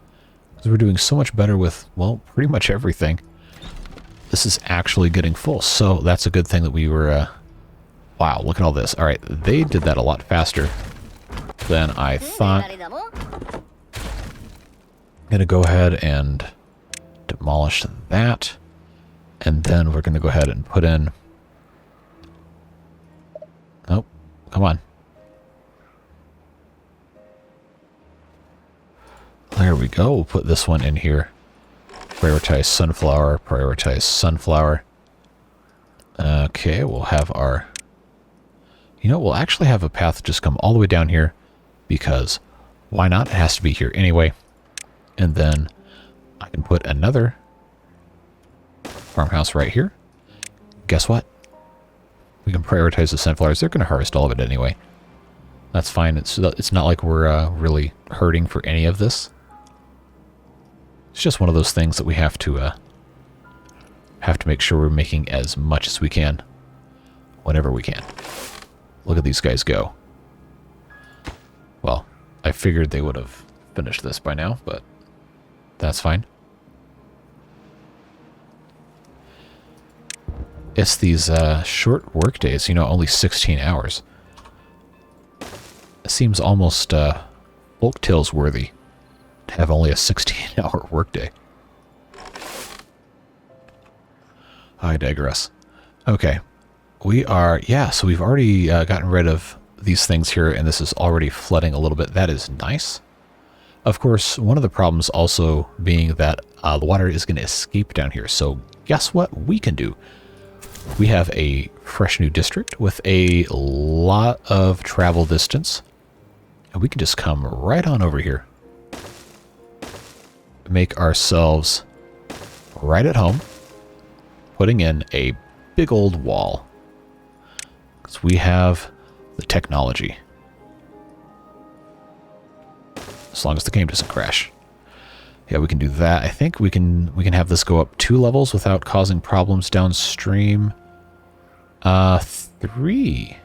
Because we're doing so much better with, well, pretty much everything. This is actually getting full. So that's a good thing that we were... wow, look at all this. All right, they did that a lot faster than I thought. I'm going to go ahead and demolish that. And then we're going to go ahead and put in... oh, come on. There we go. We'll put this one in here. Prioritize sunflower, prioritize sunflower. Okay, we'll have our... you know, we'll actually have a path just come all the way down here because why not? It has to be here anyway. And then I can put another farmhouse right here. Guess what? We can prioritize the sunflowers. They're going to harvest all of it anyway. That's fine. It's not like we're really hurting for any of this. It's just one of those things that we have to make sure we're making as much as we can whenever we can. Look at these guys go. Well, I figured they would have finished this by now, but that's fine. It's these short work days, you know, only 16 hours. It seems almost folktales worthy to have only a 16-hour workday. I digress. Okay. We are, yeah, so we've already gotten rid of these things here, and this is already flooding a little bit. That is nice. Of course, one of the problems also being that the water is going to escape down here. So guess what we can do? We have a fresh new district with a lot of travel distance. And we can just come right on over here. Make ourselves right at home. Putting in a big old wall. Because we have the technology. As long as the game doesn't crash. Yeah, we can do that. I think we can have this go up 2 levels without causing problems downstream. 3.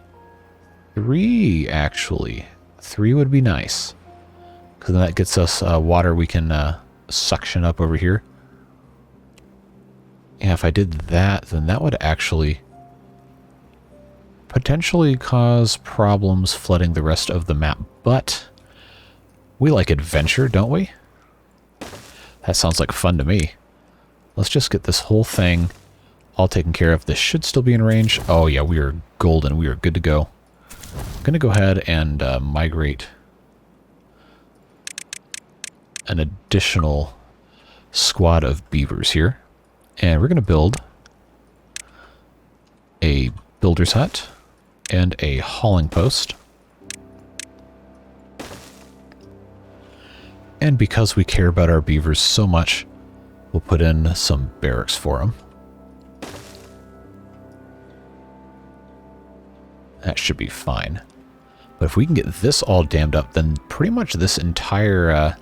3, actually. 3 would be nice. Because then that gets us water we can suction up over here. Yeah, if I did that, then that would actually potentially cause problems flooding the rest of the map. But we like adventure, don't we? That sounds like fun to me. Let's just get this whole thing all taken care of. This should still be in range. Oh yeah, we are golden. We are good to go. I'm going to go ahead and migrate an additional squad of beavers here. And we're going to build a builder's hut and a hauling post. And because we care about our beavers so much, we'll put in some barracks for them. That should be fine. But if we can get this all dammed up, then pretty much this entire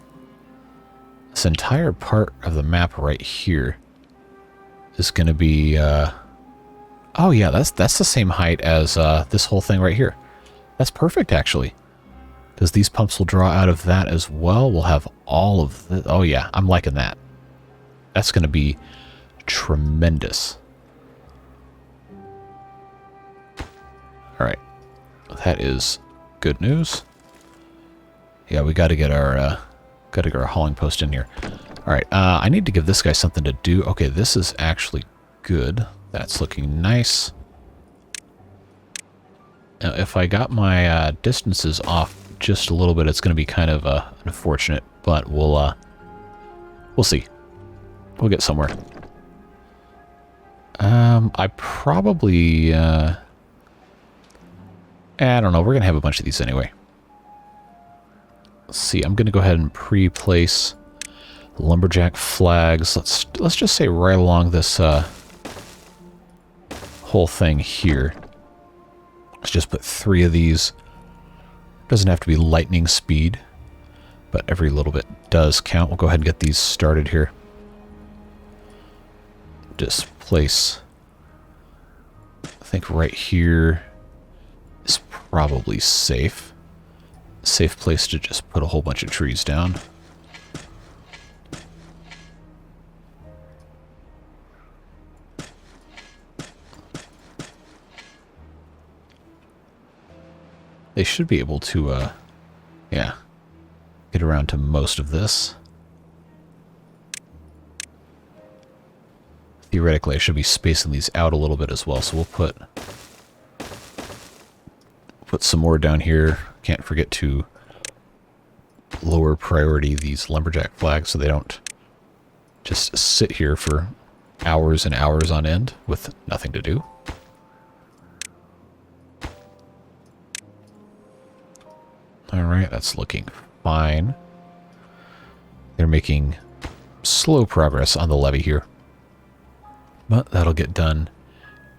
This entire part of the map right here is going to be... oh yeah, that's the same height as this whole thing right here. That's perfect, actually. Because these pumps will draw out of that as well. We'll have all of the... Oh yeah, I'm liking that. That's going to be tremendous. Alright. That is good news. Yeah, we got to get our hauling post in here. Alright, I need to give this guy something to do. Okay, this is actually good. That's looking nice. Now, if I got my distances off just a little bit, it's going to be kind of unfortunate, but we'll see. We'll get somewhere. I probably... I don't know. We're going to have a bunch of these anyway. Let's see. I'm going to go ahead and pre-place lumberjack flags. Let's just say right along this whole thing here. Let's just put 3 of these. Doesn't have to be lightning speed, but every little bit does count. We'll go ahead and get these started here. Just place, I think right here is probably safe. Safe place to just put a whole bunch of trees down. They should be able to, yeah, get around to most of this. Theoretically, I should be spacing these out a little bit as well, so we'll put some more down here. Can't forget to lower priority these lumberjack flags so they don't just sit here for hours and hours on end with nothing to do. Alright, that's looking fine. They're making slow progress on the levee here. But that'll get done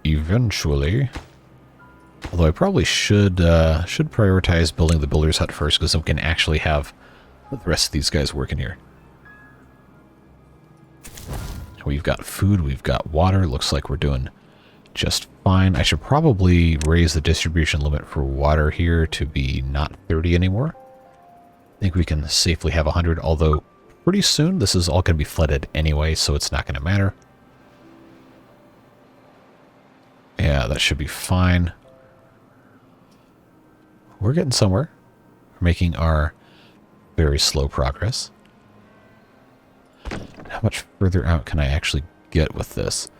eventually. Although I probably should prioritize building the builder's hut first, because we can actually have the rest of these guys working here. We've got food, we've got water. Looks like we're doing just fine. I should probably raise the distribution limit for water here to be not 30 anymore. I think we can safely have 100, although pretty soon this is all going to be flooded anyway, so it's not going to matter. Yeah, that should be fine. We're getting somewhere. We're making our very slow progress. How much further out can I actually get with this?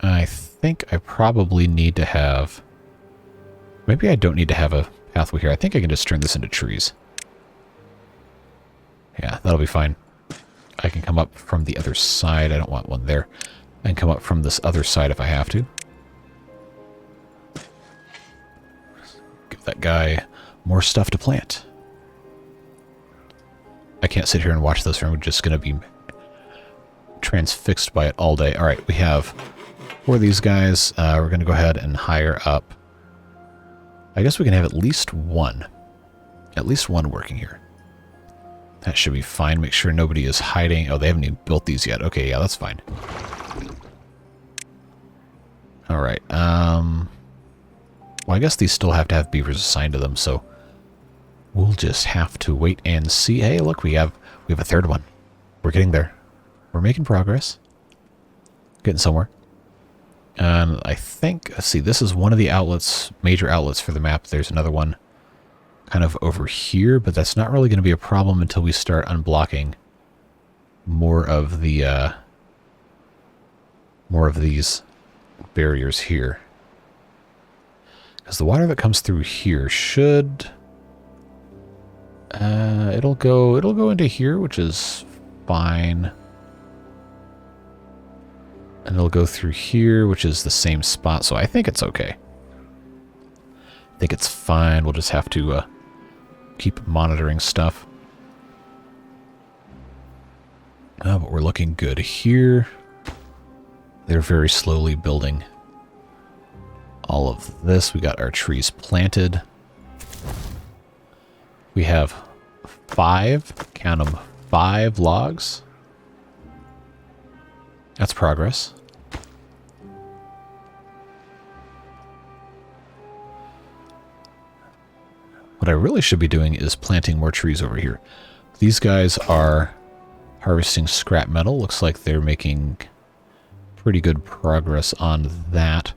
I think I probably need to have... Maybe I don't need to have a pathway here. I think I can just turn this into trees. Yeah, that'll be fine. I can come up from the other side. I don't want one there. I can come up from this other side if I have to. Give that guy more stuff to plant. I can't sit here and watch this, or I'm just going to be transfixed by it all day. Alright, we have 4 of these guys. We're going to go ahead and hire up. I guess we can have at least one. At least one working here. That should be fine. Make sure nobody is hiding. Oh, they haven't even built these yet. Okay, yeah, that's fine. Alright, well, I guess these still have to have beavers assigned to them, so we'll just have to wait and see. Hey, look, we have a 3rd one. We're getting there. We're making progress. Getting somewhere. I think, let's see, this is one of the outlets, major outlets for the map. There's another one kind of over here, but that's not really going to be a problem until we start unblocking more of the, more of these barriers here. Because the water that comes through here should... it'll go into here, which is fine. And it'll go through here, which is the same spot, so I think it's okay. I think it's fine. We'll just have to keep monitoring stuff. But we're looking good here. They're very slowly building all of this. We got our trees planted. We have 5 count them, 5 logs. That's progress. What I really should be doing is planting more trees over here. These guys are harvesting scrap metal. Looks like they're making pretty good progress on that.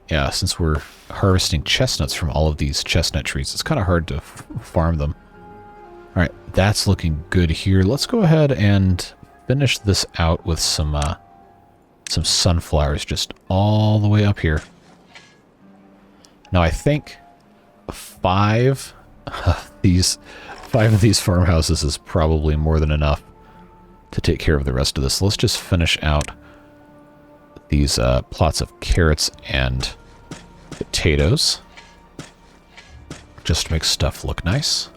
Yeah, since we're harvesting chestnuts from all of these chestnut trees, it's kind of hard to farm them. All right, that's looking good here. Let's go ahead and finish this out with some sunflowers just all the way up here. Now I think 5 of these farmhouses is probably more than enough to take care of the rest of this. Let's just finish out these plots of carrots and potatoes just to make stuff look nice.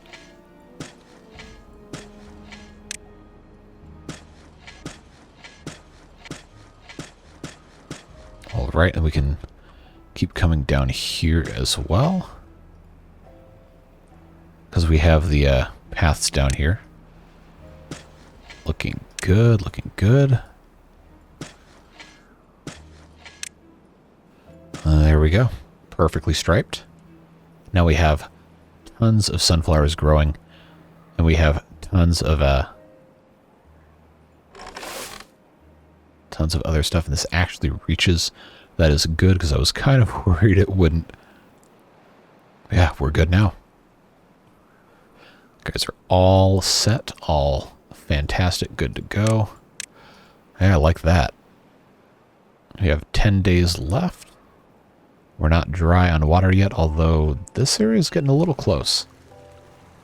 All right, and we can keep coming down here as well, because we have the paths down here. Looking good, looking good. There we go. Perfectly striped. Now we have tons of sunflowers growing, and we have tons of other stuff, and this actually reaches. That is good, because I was kind of worried it wouldn't. Yeah, we're good now. Guys are all set, all fantastic, good to go. Yeah, I like that. We have 10 days left. We're not dry on water yet, although this area is getting a little close.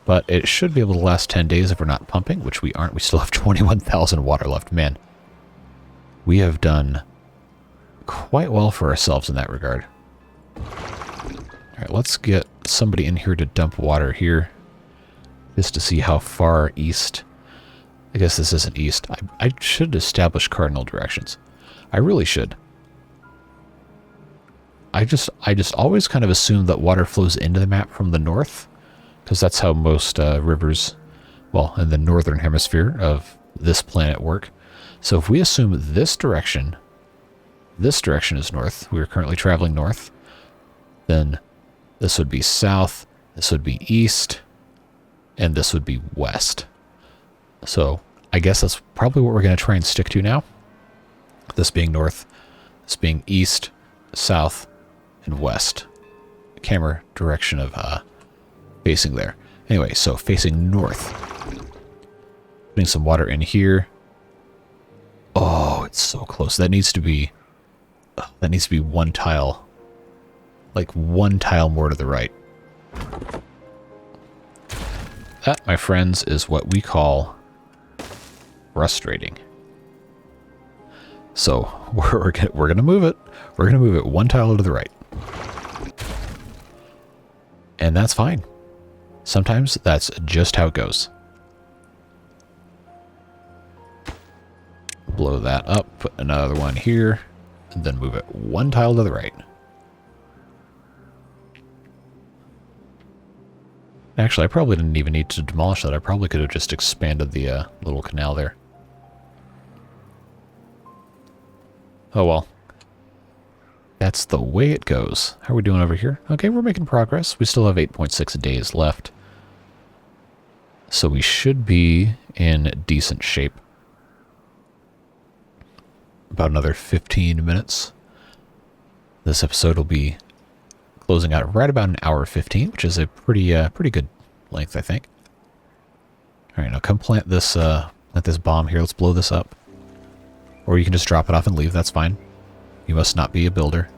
But it should be able to last 10 days if we're not pumping, which we aren't. We still have 21,000 water left. Man, we have done quite well for ourselves in that regard. Alright, let's get somebody in here to dump water here, just to see how far east. I guess this isn't east. I should establish cardinal directions. I really should. I just always kind of assume that water flows into the map from the north, because that's how most rivers, well, in the northern hemisphere of this planet work. So if we assume this direction is north, we are currently traveling north, then this would be south, this would be east, and this would be west. So I guess that's probably what we're going to try and stick to now. This being north, this being east, south, and west. Camera direction of facing there. Anyway, so facing north. Putting some water in here. Oh, it's so close. That needs to be one tile. Like one tile more to the right. That, my friends, is what we call frustrating. So we're gonna move it. We're gonna move it one tile to the right. And that's fine. Sometimes that's just how it goes. Blow that up, put another one here, and then move it one tile to the right. Actually, I probably didn't even need to demolish that. I probably could have just expanded the little canal there. Oh well. That's the way it goes. How are we doing over here? Okay, we're making progress. We still have 8.6 days left. So we should be in decent shape. About another 15 minutes. This episode will be closing out right about an hour 15, which is a pretty good length, I think. All right, now come plant this bomb here. Let's blow this up. Or you can just drop it off and leave. That's fine. You must not be a builder.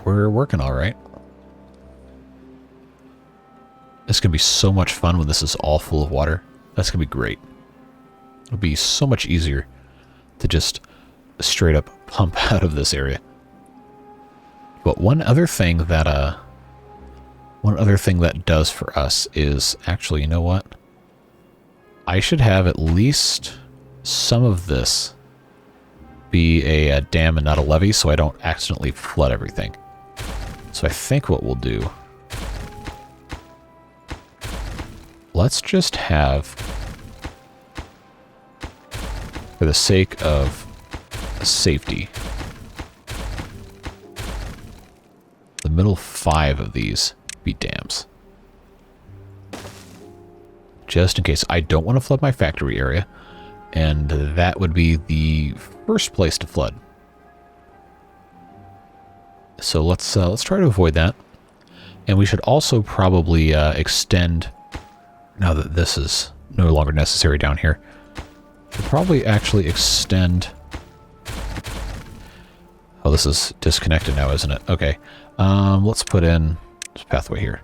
We're working all right. This can be so much fun when this is all full of water. That's going to be great. It'll be so much easier to just straight up pump out of this area. But one other thing that does for us is actually, you know what? I should have at least some of this be a dam and not a levee, so I don't accidentally flood everything. So I think what we'll do, let's just have, for the sake of safety, the middle 5 of these be dams. Just in case. I don't want to flood my factory area, and that would be the first place to flood. So let's try to avoid that. And we should also probably extend, now that this is no longer necessary down here, we'll probably actually extend. Oh, this is disconnected now, isn't it? Okay. Let's put in this pathway here.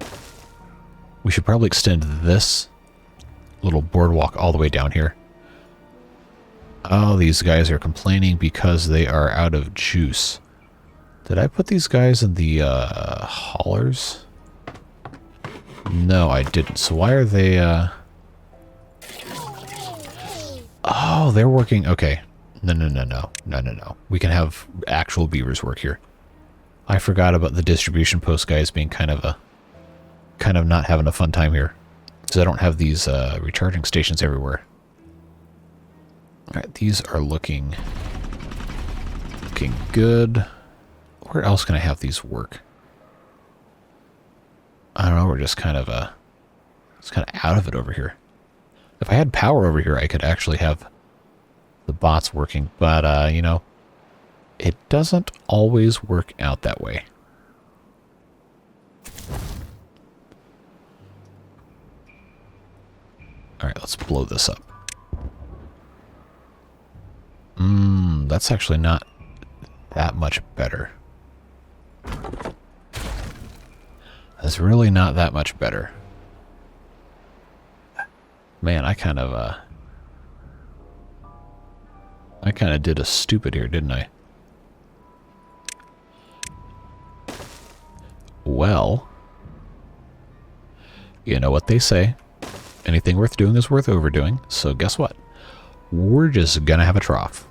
We should probably extend this little boardwalk all the way down here. Oh, these guys are complaining because they are out of juice. Did I put these guys in the haulers? No, I didn't. So why are they... Oh, they're working... Okay. No. We can have actual beavers work here. I forgot about the distribution post guys being kind of not having a fun time here. Because I don't have these recharging stations everywhere. Alright, these are looking good. Where else can I have these work? I don't know, we're just kind of out of it over here. If I had power over here, I could actually have the bots working, but you know, it doesn't always work out that way. Alright, let's blow this up. That's actually not that much better. That's really not that much better. Man, I kind of did a stupid here, didn't I? Well, you know what they say. Anything worth doing is worth overdoing. So guess what? We're just gonna have a trough.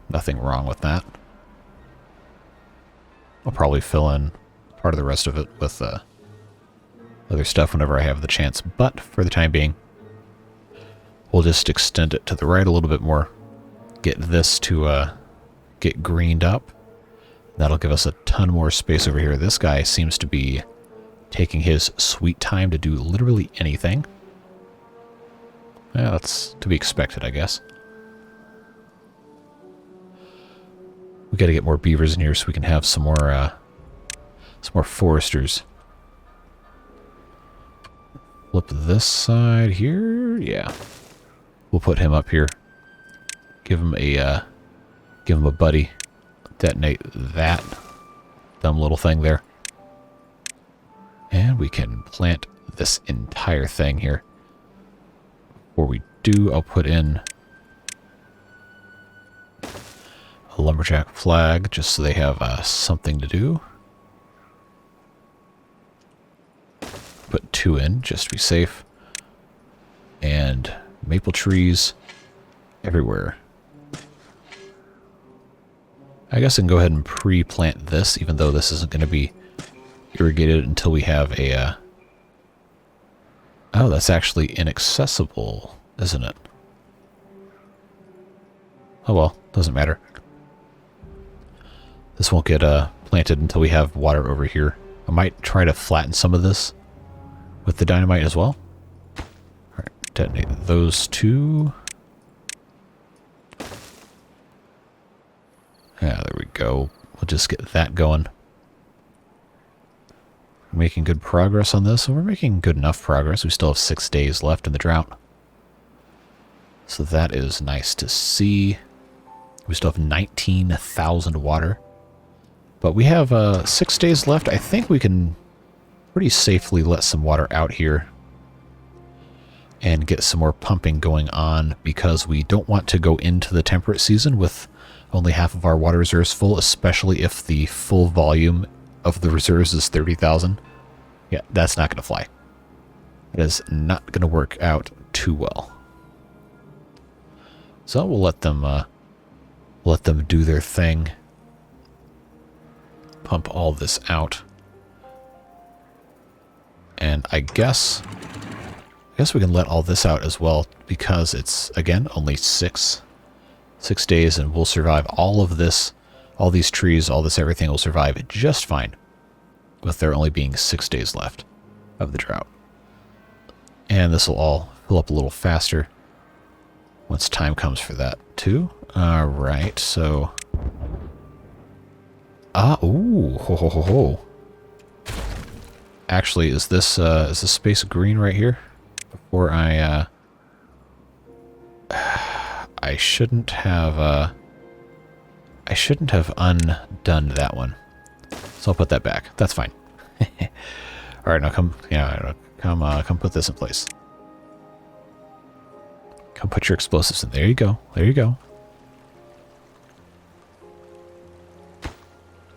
Nothing wrong with that. I'll probably fill in part of the rest of it with other stuff whenever I have the chance. But for the time being, we'll just extend it to the right a little bit more. Get this to get greened up. That'll give us a ton more space over here. This guy seems to be taking his sweet time to do literally anything. Yeah, that's to be expected, I guess. We got to get more beavers in here so we can have some more foresters. Flip this side here. Yeah, we'll put him up here. Give him a buddy. Detonate that dumb little thing there, and we can plant this entire thing here. Before we do, I'll put in a lumberjack flag just so they have something to do. Put 2 in just to be safe. And maple trees everywhere. I guess I can go ahead and pre-plant this, even though this isn't going to be irrigated until we have a... Oh, that's actually inaccessible, isn't it? Oh well, doesn't matter. This won't get planted until we have water over here. I might try to flatten some of this with the dynamite as well. Alright, detonate those 2. Yeah, there we go. We'll just get that going. Making good progress on this. We're making good enough progress. We still have 6 days left in the drought. So that is nice to see. We still have 19,000 water. But we have 6 days left. I think we can pretty safely let some water out here and get some more pumping going on, because we don't want to go into the temperate season with only half of our water reserves full, especially if the full volume of the reserves is 30,000. Yeah, that's not going to fly. It is not going to work out too well. So we'll let them Let them do their thing. Pump all this out. And I guess we can let all this out as well, because it's, again, only 6 days, and we'll survive all of this, all these trees, all this everything will survive just fine, with there only being 6 days left of the drought. And this will all fill up a little faster once time comes for that too. All right, so ooh, ho ho ho ho. Actually, is this space green right here? Before I shouldn't have undone that one. So I'll put that back. That's fine. All right, now come put this in place. Come put your explosives in. There you go. There you go.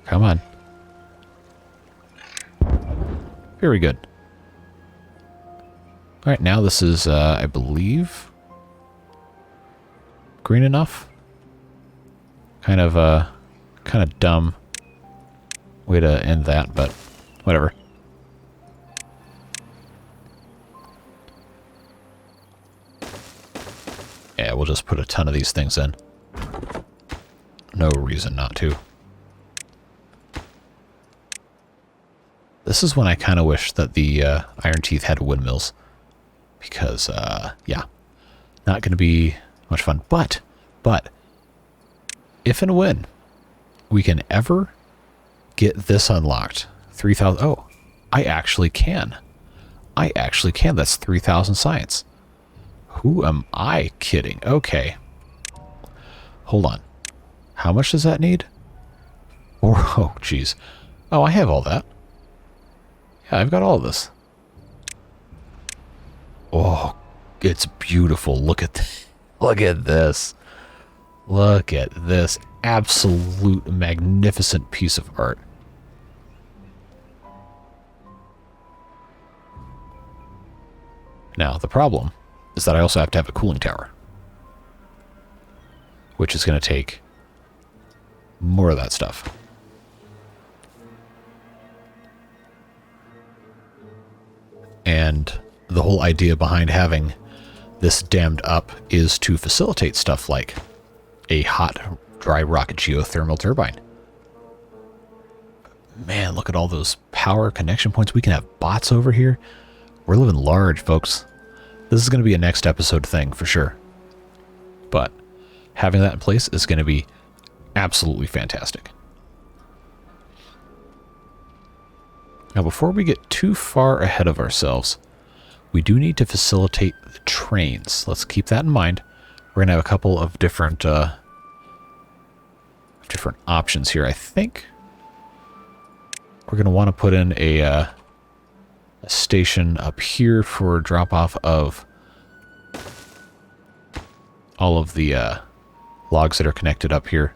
Come on. Very good. All right, now this is, I believe, green enough. Kind of dumb way to end that, but whatever. Yeah, we'll just put a ton of these things in. No reason not to. This is when I kind of wish that the Iron Teeth had windmills. Because, yeah, not going to be much fun. But, if and when we can ever get this unlocked, 3,000... Oh, I actually can. That's 3,000 science. Who am I kidding? Okay. Hold on. How much does that need? Oh, jeez. Oh, I have all that. Yeah, I've got all of this. Oh, it's beautiful. Look at this. Look at this. Look at this absolute magnificent piece of art. Now, the problem is that I also have to have a cooling tower, which is going to take more of that stuff. And the whole idea behind having this dammed up is to facilitate stuff like a hot, dry rock geothermal turbine. Man, look at all those power connection points. We can have bots over here. We're living large, folks. This is going to be a next episode thing for sure. But having that in place is going to be absolutely fantastic. Now, before we get too far ahead of ourselves, we do need to facilitate the trains. Let's keep that in mind. We're going to have a couple of different options here. I think we're going to want to put in a station up here for drop-off of all of the logs that are connected up here.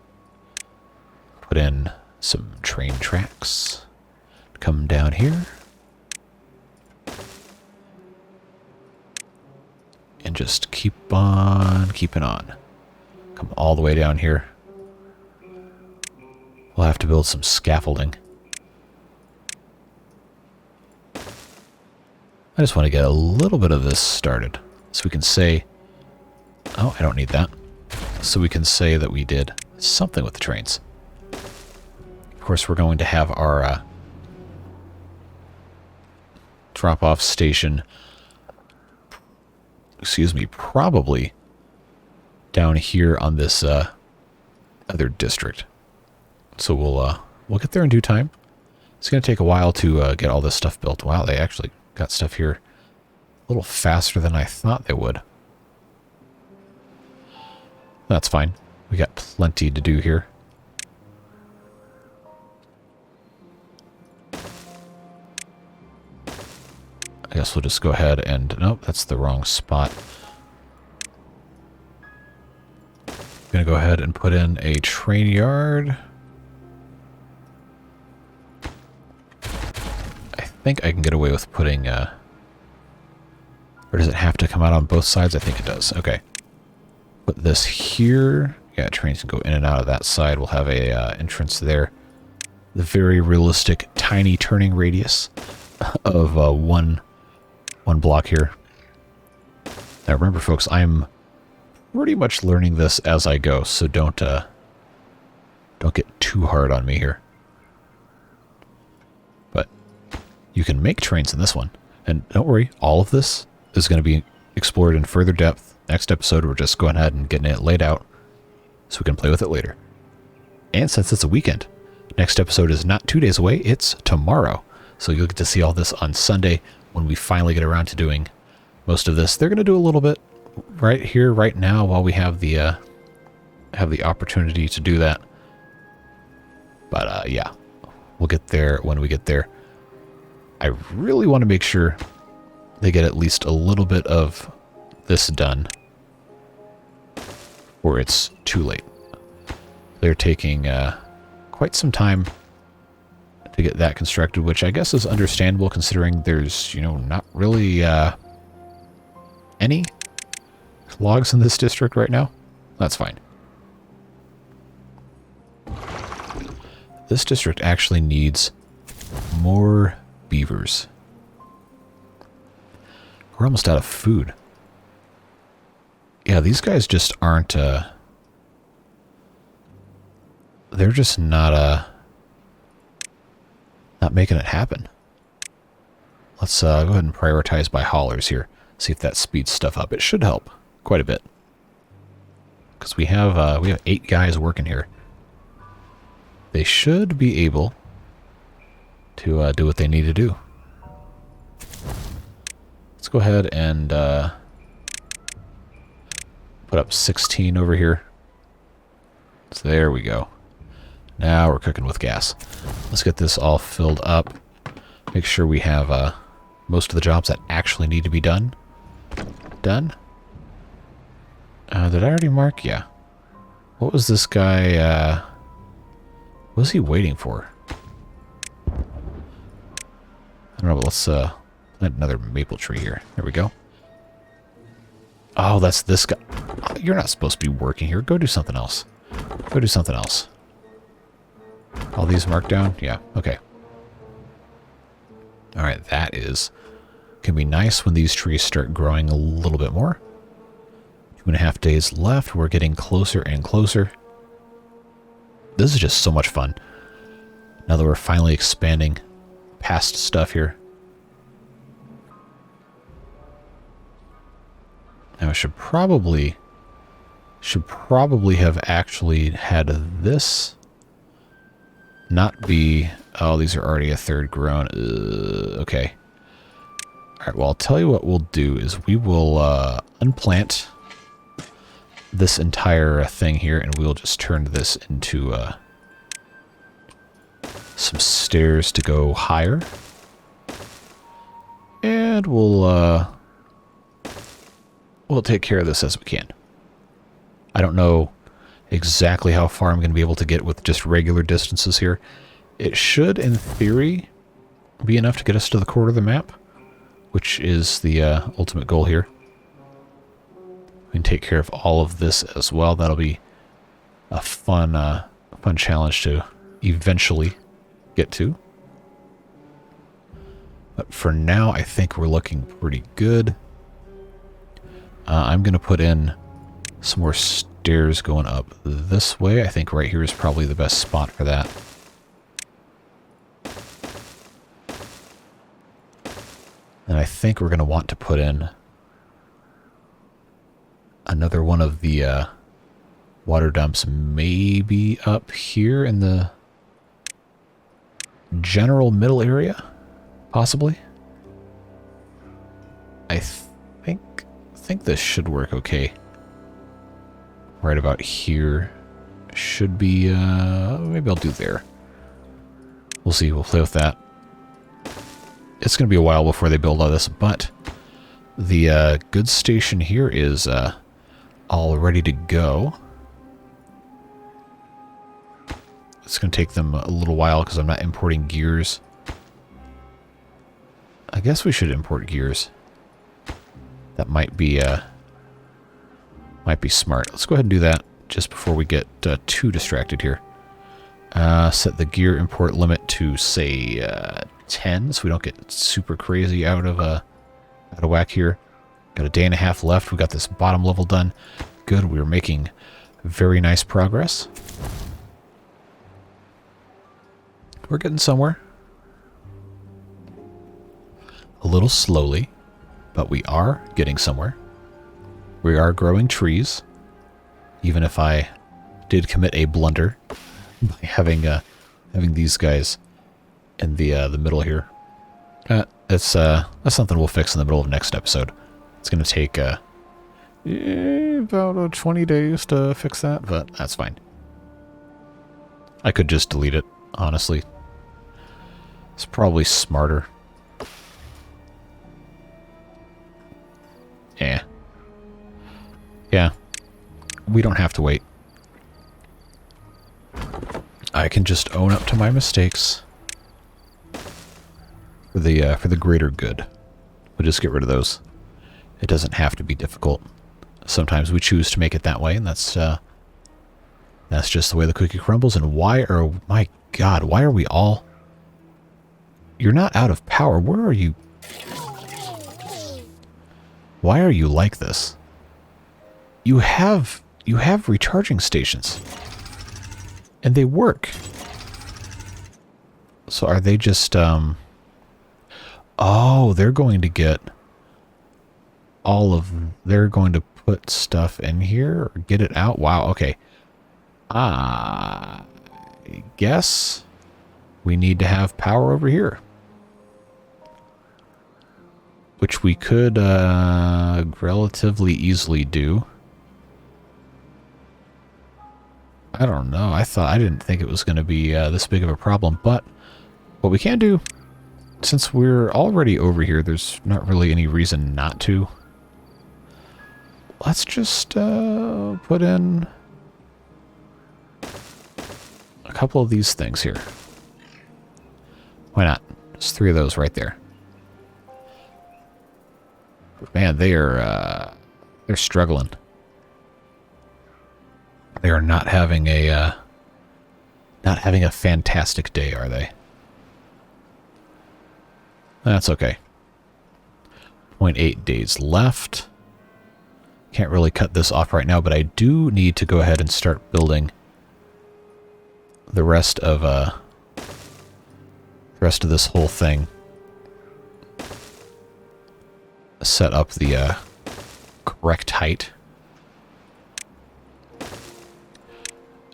Put in some train tracks. Come down here. And just keep on keeping on. Come all the way down here. We'll have to build some scaffolding. I just want to get a little bit of this started. So we can say... Oh, I don't need that. So we can say that we did something with the trains. Of course, we're going to have our drop-off station... Excuse me, probably down here on this other district. So we'll get there in due time. It's going to take a while to get all this stuff built. Wow, they actually got stuff here a little faster than I thought they would. That's fine. We got plenty to do here. I guess we'll just go ahead and... Nope, that's the wrong spot. I'm going to go ahead and put in a train yard. I think I can get away with putting... Or does it have to come out on both sides? I think it does. Okay. Put this here. Yeah, trains can go in and out of that side. We'll have a entrance there. The very realistic tiny turning radius of one block here. Now remember, folks, I'm pretty much learning this as I go, so don't get too hard on me here. But you can make trains in this one, and don't worry, all of this is going to be explored in further depth. Next episode, we're just going ahead and getting it laid out so we can play with it later. And since it's a weekend, next episode is not 2 days away, it's tomorrow. So you'll get to see all this on Sunday when we finally get around to doing most of this. They're going to do a little bit right here, right now, while we have the opportunity to do that. But yeah, we'll get there when we get there. I really want to make sure they get at least a little bit of this done, or it's too late. They're taking quite some time to get that constructed, which I guess is understandable considering there's, you know, not really any logs in this district right now. That's fine. This district actually needs more beavers. We're almost out of food. Yeah, these guys just aren't, they're just not making it happen. Let's go ahead and prioritize by haulers here. See if that speeds stuff up. It should help quite a bit. Because we have 8 guys working here. They should be able to do what they need to do. Let's go ahead and put up 16 over here. So there we go. Now we're cooking with gas. Let's get this all filled up. Make sure we have most of the jobs that actually need to be done. Done? Did I already mark? Yeah. What was this guy, what was he waiting for? I don't know, but let's plant another maple tree here. There we go. Oh, that's this guy. You're not supposed to be working here. Go do something else. Go do something else. All these marked down? Yeah, okay. Alright, that is... can be nice when these trees start growing a little bit more. 2.5 days left. We're getting closer and closer. This is just so much fun. Now that we're finally expanding past stuff here. Now I should probably have actually had this not be... oh, these are already a third grown. Okay. Alright, well, I'll tell you what we'll do is we will unplant this entire thing here, and we'll just turn this into some stairs to go higher. And we'll take care of this as we can. I don't know exactly how far I'm going to be able to get with just regular distances here. It should, in theory, be enough to get us to the corner of the map, which is the ultimate goal here. We can take care of all of this as well. That'll be a fun challenge to eventually get to. But for now, I think we're looking pretty good. I'm going to put in some more stairs going up this way. I think right here is probably the best spot for that. And I think we're going to want to put in another one of the water dumps maybe up here in the general middle area, possibly. I think this should work okay. Right about here should be, maybe I'll do there. We'll see, we'll play with that. It's going to be a while before they build all this, but the goods station here is all ready to go. It's going to take them a little while because I'm not importing gears. I guess we should import gears. That might be smart. Let's go ahead and do that. just before we get too distracted here. Set the gear import limit to, say, 10, so we don't get super crazy out of whack here. Got a day and a half left. We got this bottom level done. Good. We're making very nice progress. We're getting somewhere. A little slowly, but we are getting somewhere. We are growing trees, even if I did commit a blunder by having these guys in the middle here. That's something we'll fix in the middle of next episode. It's going to take about 20 days to fix that, but that's fine. I could just delete it, honestly. It's probably smarter. Yeah. We don't have to wait. I can just own up to my mistakes for the greater good. We'll just get rid of those. It doesn't have to be difficult. Sometimes we choose to make it that way, and that's just the way the cookie crumbles. And my God, why are we all... You're not out of power. Where are you? Why are you like this? You have recharging stations. And they work. So are they just, oh, they're going to get they're going to put stuff in here or get it out? Wow, okay. I guess we need to have power over here. Which we could relatively easily do. I don't know. I didn't think it was going to be this big of a problem, but what we can do, since we're already over here, there's not really any reason not to. Let's just put in a couple of these things here. Why not? Just 3 of those right there. Man, they're struggling. They are not having a fantastic day, are they? That's okay. 0.8 days left. Can't really cut this off right now, but I do need to go ahead and start building the rest of this whole thing. Set up the correct height.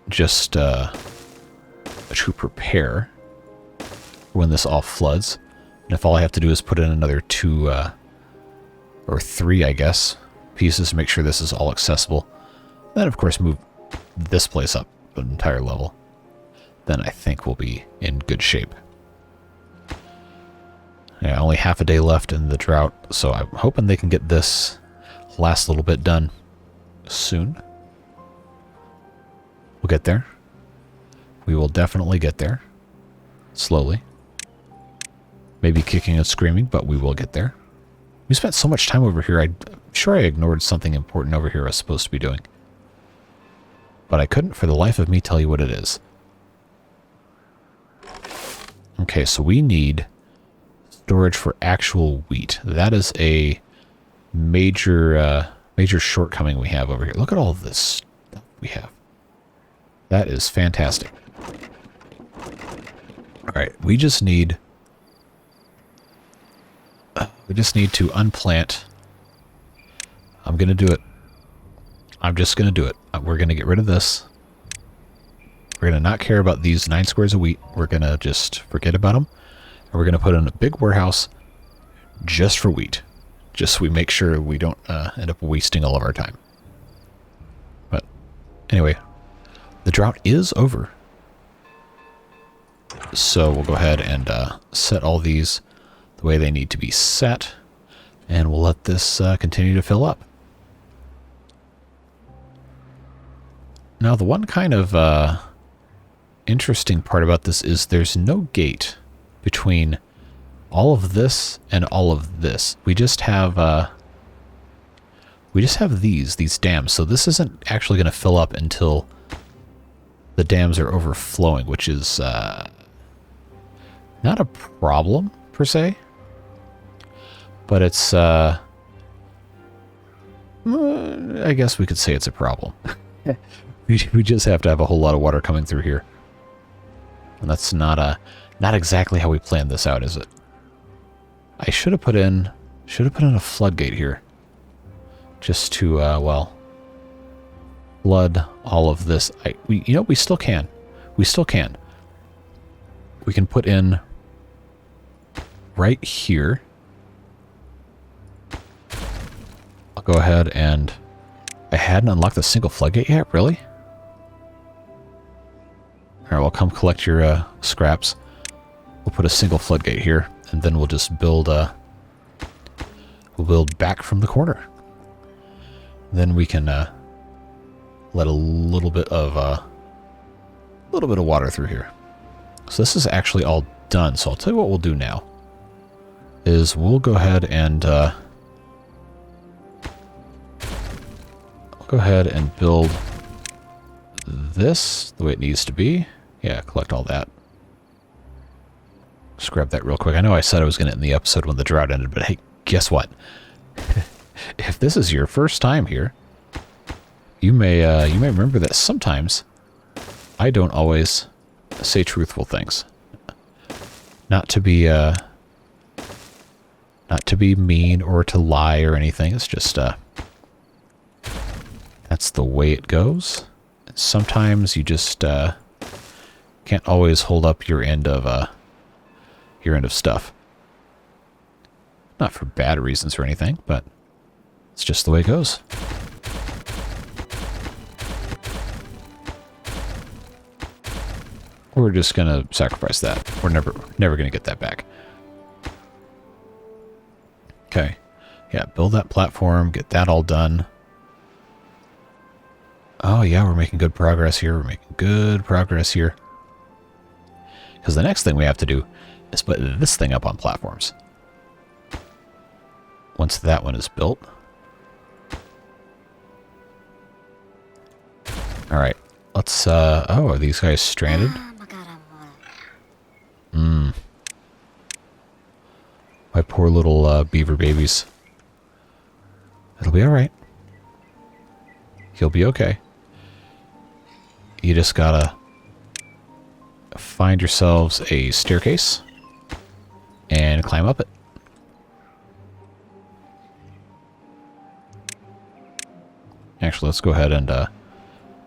Just to prepare when this all floods. And if all I have to do is put in another 2 or 3, I guess, pieces to make sure this is all accessible. Then, of course, move this place up an entire level. Then I think we'll be in good shape. Yeah, only half a day left in the drought, so I'm hoping they can get this last little bit done soon. We'll get there. We will definitely get there. Slowly. Maybe kicking and screaming, but we will get there. We spent so much time over here, I'm sure I ignored something important over here I was supposed to be doing. But I couldn't for the life of me tell you what it is. Okay, so we need storage for actual wheat. That is a major shortcoming we have over here. Look at all this stuff we have. That is fantastic. All right, we just need to unplant. I'm going to do it. I'm just going to do it. We're going to get rid of this. We're going to not care about these 9 squares of wheat. We're going to just forget about them. And we're going to put in a big warehouse just for wheat. Just so we make sure we don't end up wasting all of our time. But anyway, the drought is over. So we'll go ahead and set all these the way they need to be set. And we'll let this continue to fill up. Now, the one kind of interesting part about this is there's no gate between all of this and all of this. We just have we just have these dams. So this isn't actually going to fill up until the dams are overflowing, which is not a problem per se, but it's I guess we could say it's a problem. we just have to have a whole lot of water coming through here, and that's not exactly how we planned this out, is it? I should have put in a floodgate here, just to well, flood all of this. We still can. We can put in right here. I'll go ahead and I hadn't unlocked the single floodgate yet, really? Alright, well, come collect your scraps. We'll put a single floodgate here, and then we'll just build we'll build back from the corner. Then we can let a little bit of water through here. So this is actually all done. So I'll tell you what we'll do now is we'll go ahead and build this the way it needs to be. Yeah, collect all that. Just grab that real quick. I know I said I was going to end the episode when the drought ended, but hey, guess what? If this is your first time here, you may remember that sometimes I don't always say truthful things. Not to be mean or to lie or anything. It's just that's the way it goes. Sometimes you just can't always hold up your end of stuff. Not for bad reasons or anything, but it's just the way it goes. We're just gonna sacrifice that. We're never gonna get that back. Okay. Yeah, build that platform, get that all done. Oh yeah, we're making good progress here. Because the next thing we have to do is put this thing up on platforms. Once that one is built. Alright, let's, oh, are these guys stranded? My poor little beaver babies. It'll be alright. He'll be okay. You just gotta find yourselves a staircase and climb up it. Actually, let's go ahead and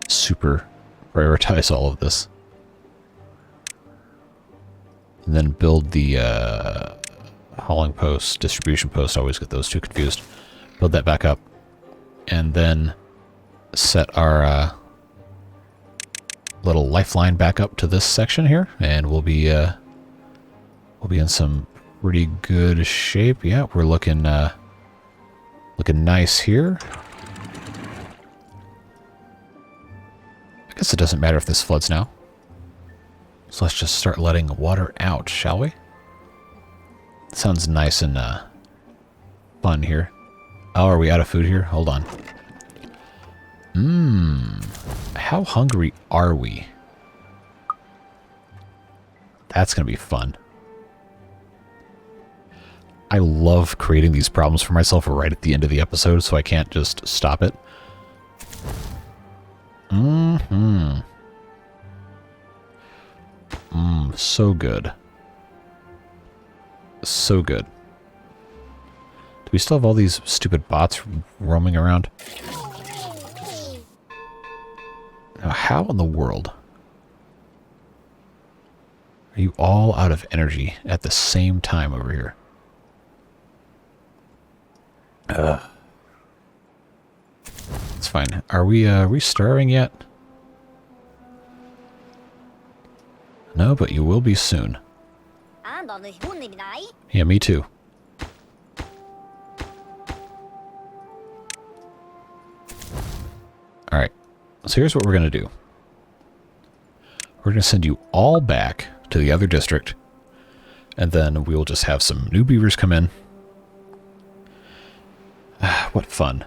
super prioritize all of this. And then build the hauling post, distribution post. I always get those two confused. Build that back up. And then set our little lifeline back up to this section here. And we'll be in some pretty good shape. Yeah, we're looking nice here. I guess it doesn't matter if this floods now. So let's just start letting water out, shall we? Sounds nice and fun here. Oh, are we out of food here? Hold on. How hungry are we? That's going to be fun. I love creating these problems for myself right at the end of the episode, so I can't just stop it. So good. So good. Do we still have all these stupid bots roaming around? Now, how in the world are you all out of energy at the same time over here? It's fine. Are we starving yet? No, but you will be soon. Yeah, me too. Alright, so here's what we're going to do. We're going to send you all back to the other district, and then we will just have some new beavers come in. What fun.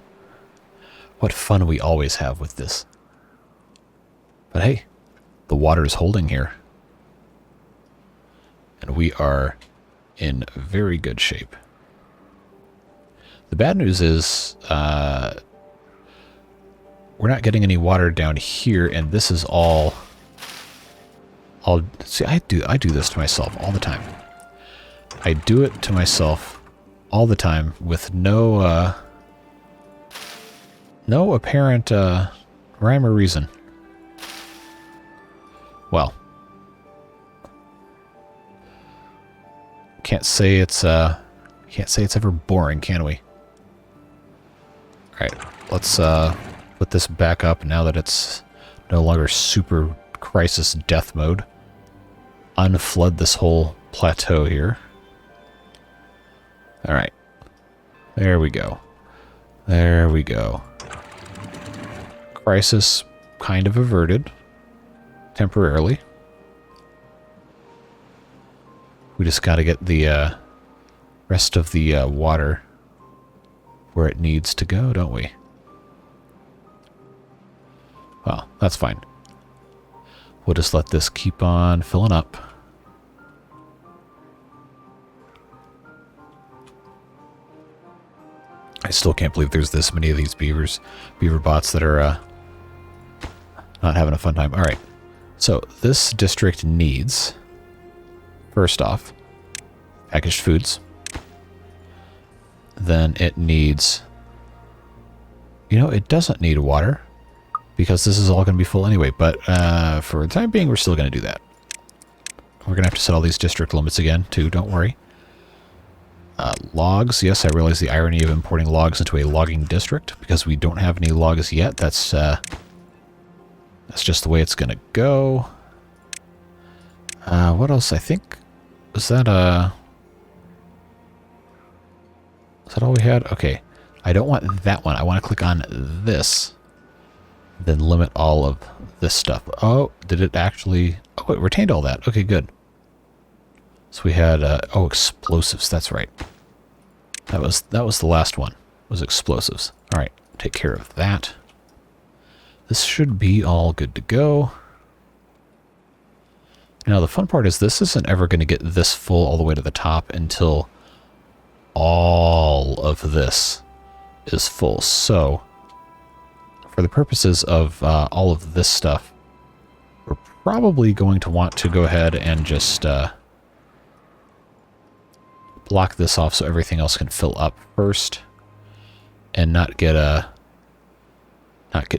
What fun we always have with this. But hey, the water is holding here. And we are in very good shape. The bad news is we're not getting any water down here, and this is all see, I do this to myself all the time. I do it to myself all the time with no apparent rhyme or reason. Well, can't say it's ever boring, can we? All right, let's put this back up now that it's no longer super crisis death mode. Unflood this whole plateau here. All right, there we go. There we go. Crisis kind of averted temporarily. We just got to get the rest of the water where it needs to go, don't we? Well, that's fine. We'll just let this keep on filling up. I still can't believe there's this many of these beaver bots that are not having a fun time. All right. So this district needs, first off, packaged foods. Then it needs, it doesn't need water because this is all going to be full anyway. But for the time being, we're still going to do that. We're going to have to set all these district limits again, too. Don't worry. Logs. Yes, I realize the irony of importing logs into a logging district because we don't have any logs yet. That's just the way it's going to go. What else? I think, is that all we had? Okay. I don't want that one. I want to click on this. Then limit all of this stuff. Oh, did it actually... Oh, it retained all that. Okay, good. So we had... oh, explosives. That's right. That was the last one. Was explosives. All right. Take care of that. This should be all good to go. Now, the fun part is this isn't ever going to get this full all the way to the top until all of this is full. So, for the purposes of all of this stuff, we're probably going to want to go ahead and just block this off so everything else can fill up first and not get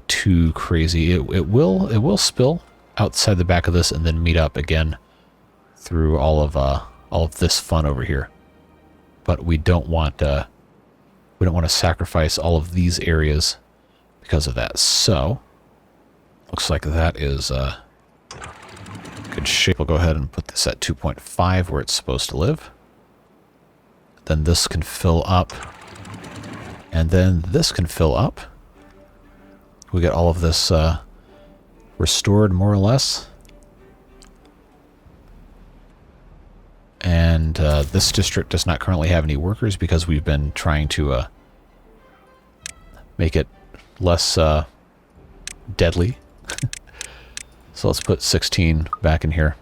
too crazy. It will spill outside the back of this and then meet up again through all of this fun over here. But we don't want to sacrifice all of these areas because of that. So looks like that is good shape. We'll go ahead and put this at 2.5 where it's supposed to live. Then this can fill up, and then this can fill up. We get all of this restored more or less. And this district does not currently have any workers because we've been trying to make it less deadly. So let's put 16 back in here.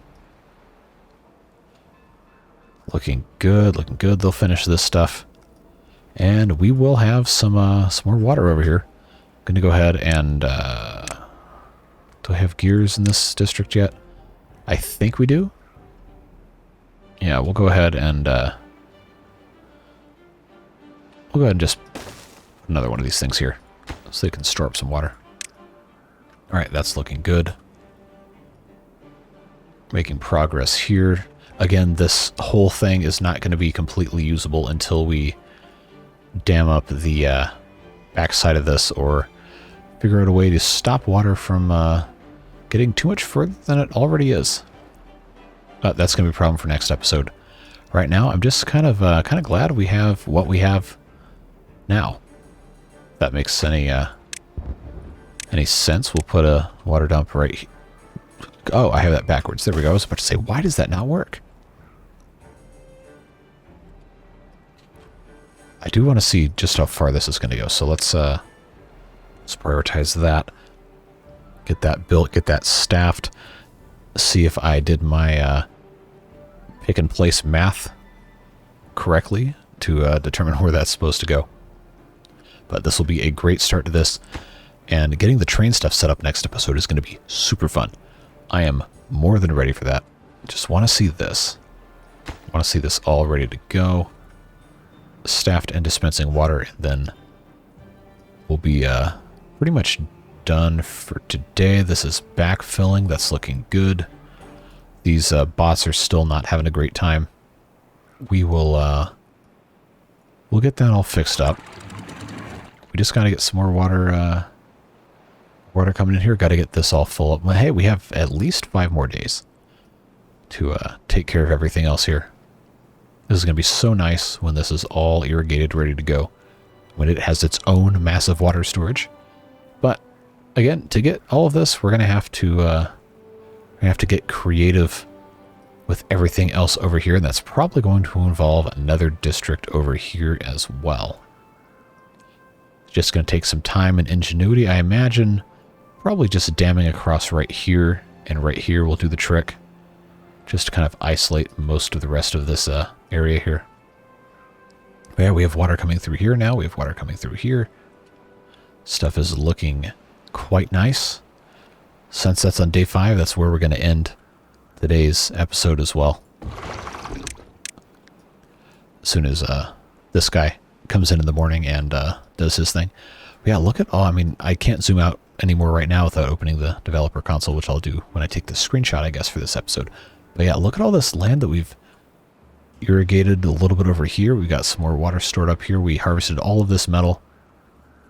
Looking good, looking good. They'll finish this stuff. And we will have some more water over here. Going to go ahead and... do I have gears in this district yet? I think we do. Yeah, we'll go ahead and just put another one of these things here so they can store up some water. All right, that's looking good. Making progress here. Again, this whole thing is not going to be completely usable until we dam up the backside of this or figure out a way to stop water from getting too much further than it already is. But that's going to be a problem for next episode. Right now, I'm just kind of glad we have what we have now. If that makes any sense. We'll put a water dump right here. Oh, I have that backwards. There we go. I was about to say, why does that not work? I do want to see just how far this is going to go. So let's Let's prioritize that. Get that built, get that staffed. See if I did my pick and place math correctly to determine where that's supposed to go. But this will be a great start to this. And getting the train stuff set up next episode is going to be super fun. I am more than ready for that. Just want to see this. Want to see this all ready to go. Staffed and dispensing water, and then we'll be pretty much done for today. This is backfilling. That's looking good. These bots are still not having a great time. We will we'll get that all fixed up. We just got to get some more water water coming in here. Got to get this all full up. Well, hey, we have at least 5 more days to take care of everything else here. This is going to be so nice when this is all irrigated, ready to go, when it has its own massive water storage. But again, to get all of this, we're going to have to get creative with everything else over here, and that's probably going to involve another district over here as well. It's just going to take some time and ingenuity, I imagine. Probably just damming across right here and right here will do the trick. Just to kind of isolate most of the rest of this area here. But yeah, we have water coming through here now. We have water coming through here. Stuff is looking quite nice. Since that's on day 5, that's where we're going to end today's episode as well. As soon as this guy comes in the morning and does his thing. But yeah, look at all. I mean, I can't zoom out anymore right now without opening the developer console, which I'll do when I take the screenshot, I guess, for this episode. But yeah, look at all this land that we've irrigated a little bit over here. We got some more water stored up here. We harvested all of this metal.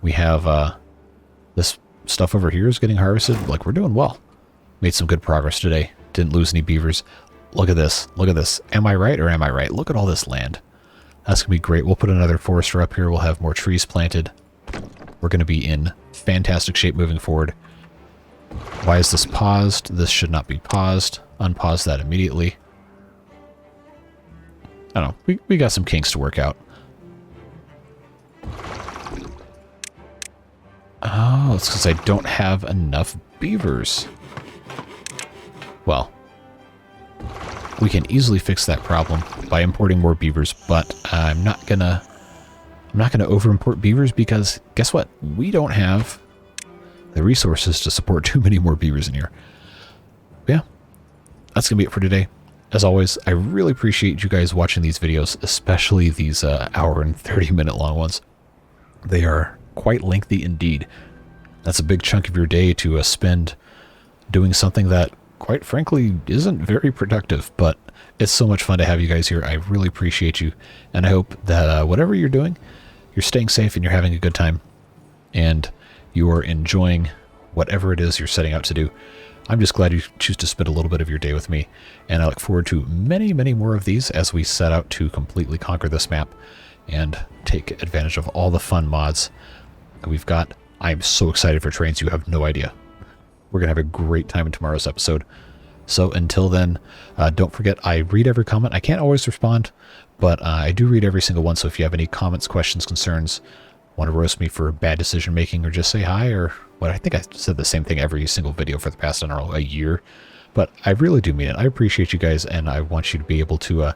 We have this stuff over here is getting harvested. Like, we're doing well. Made some good progress today. Didn't lose any beavers. Look at this. Look at this. Am I right or am I right? Look at all this land. That's going to be great. We'll put another forester up here. We'll have more trees planted. We're going to be in fantastic shape moving forward. Why is this paused? This should not be paused. Unpause that immediately. I don't know. We got some kinks to work out. Oh, it's because I don't have enough beavers. Well, we can easily fix that problem by importing more beavers, but I'm not gonna over-import beavers because guess what? We don't have the resources to support too many more beavers in here. But yeah, that's gonna be it for today. As always, I really appreciate you guys watching these videos, especially these hour and 30-minute long ones. They are quite lengthy indeed. That's a big chunk of your day to spend doing something that, quite frankly, isn't very productive, but it's so much fun to have you guys here. I really appreciate you, and I hope that whatever you're doing, you're staying safe and you're having a good time, and you are enjoying whatever it is you're setting out to do. I'm just glad you choose to spend a little bit of your day with me, and I look forward to many, many more of these as we set out to completely conquer this map and take advantage of all the fun mods that we've got. I'm so excited for trains, you have no idea. We're going to have a great time in tomorrow's episode. So until then, don't forget, I read every comment. I can't always respond, but I do read every single one, so if you have any comments, questions, concerns, want to roast me for bad decision making, or just say hi, or what, I think I said the same thing every single video for the past, I don't know, a year, but I really do mean it. I appreciate you guys, and I want you to be able to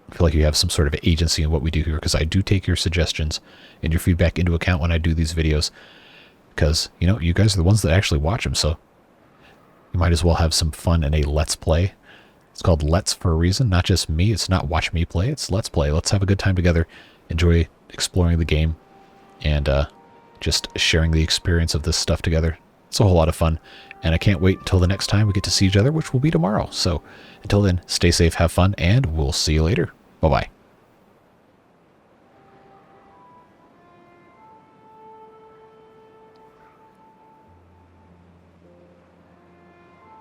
feel like you have some sort of agency in what we do here, because I do take your suggestions and your feedback into account when I do these videos, because, you know, you guys are the ones that actually watch them, so you might as well have some fun in a Let's Play. It's called Let's for a reason, not just me. It's not watch me play, it's Let's Play. Let's have a good time together, enjoy exploring the game, and just sharing the experience of this stuff together. It's a whole lot of fun, and I can't wait until the next time we get to see each other, which will be tomorrow. So until then, stay safe, have fun, and we'll see you later. Bye-bye.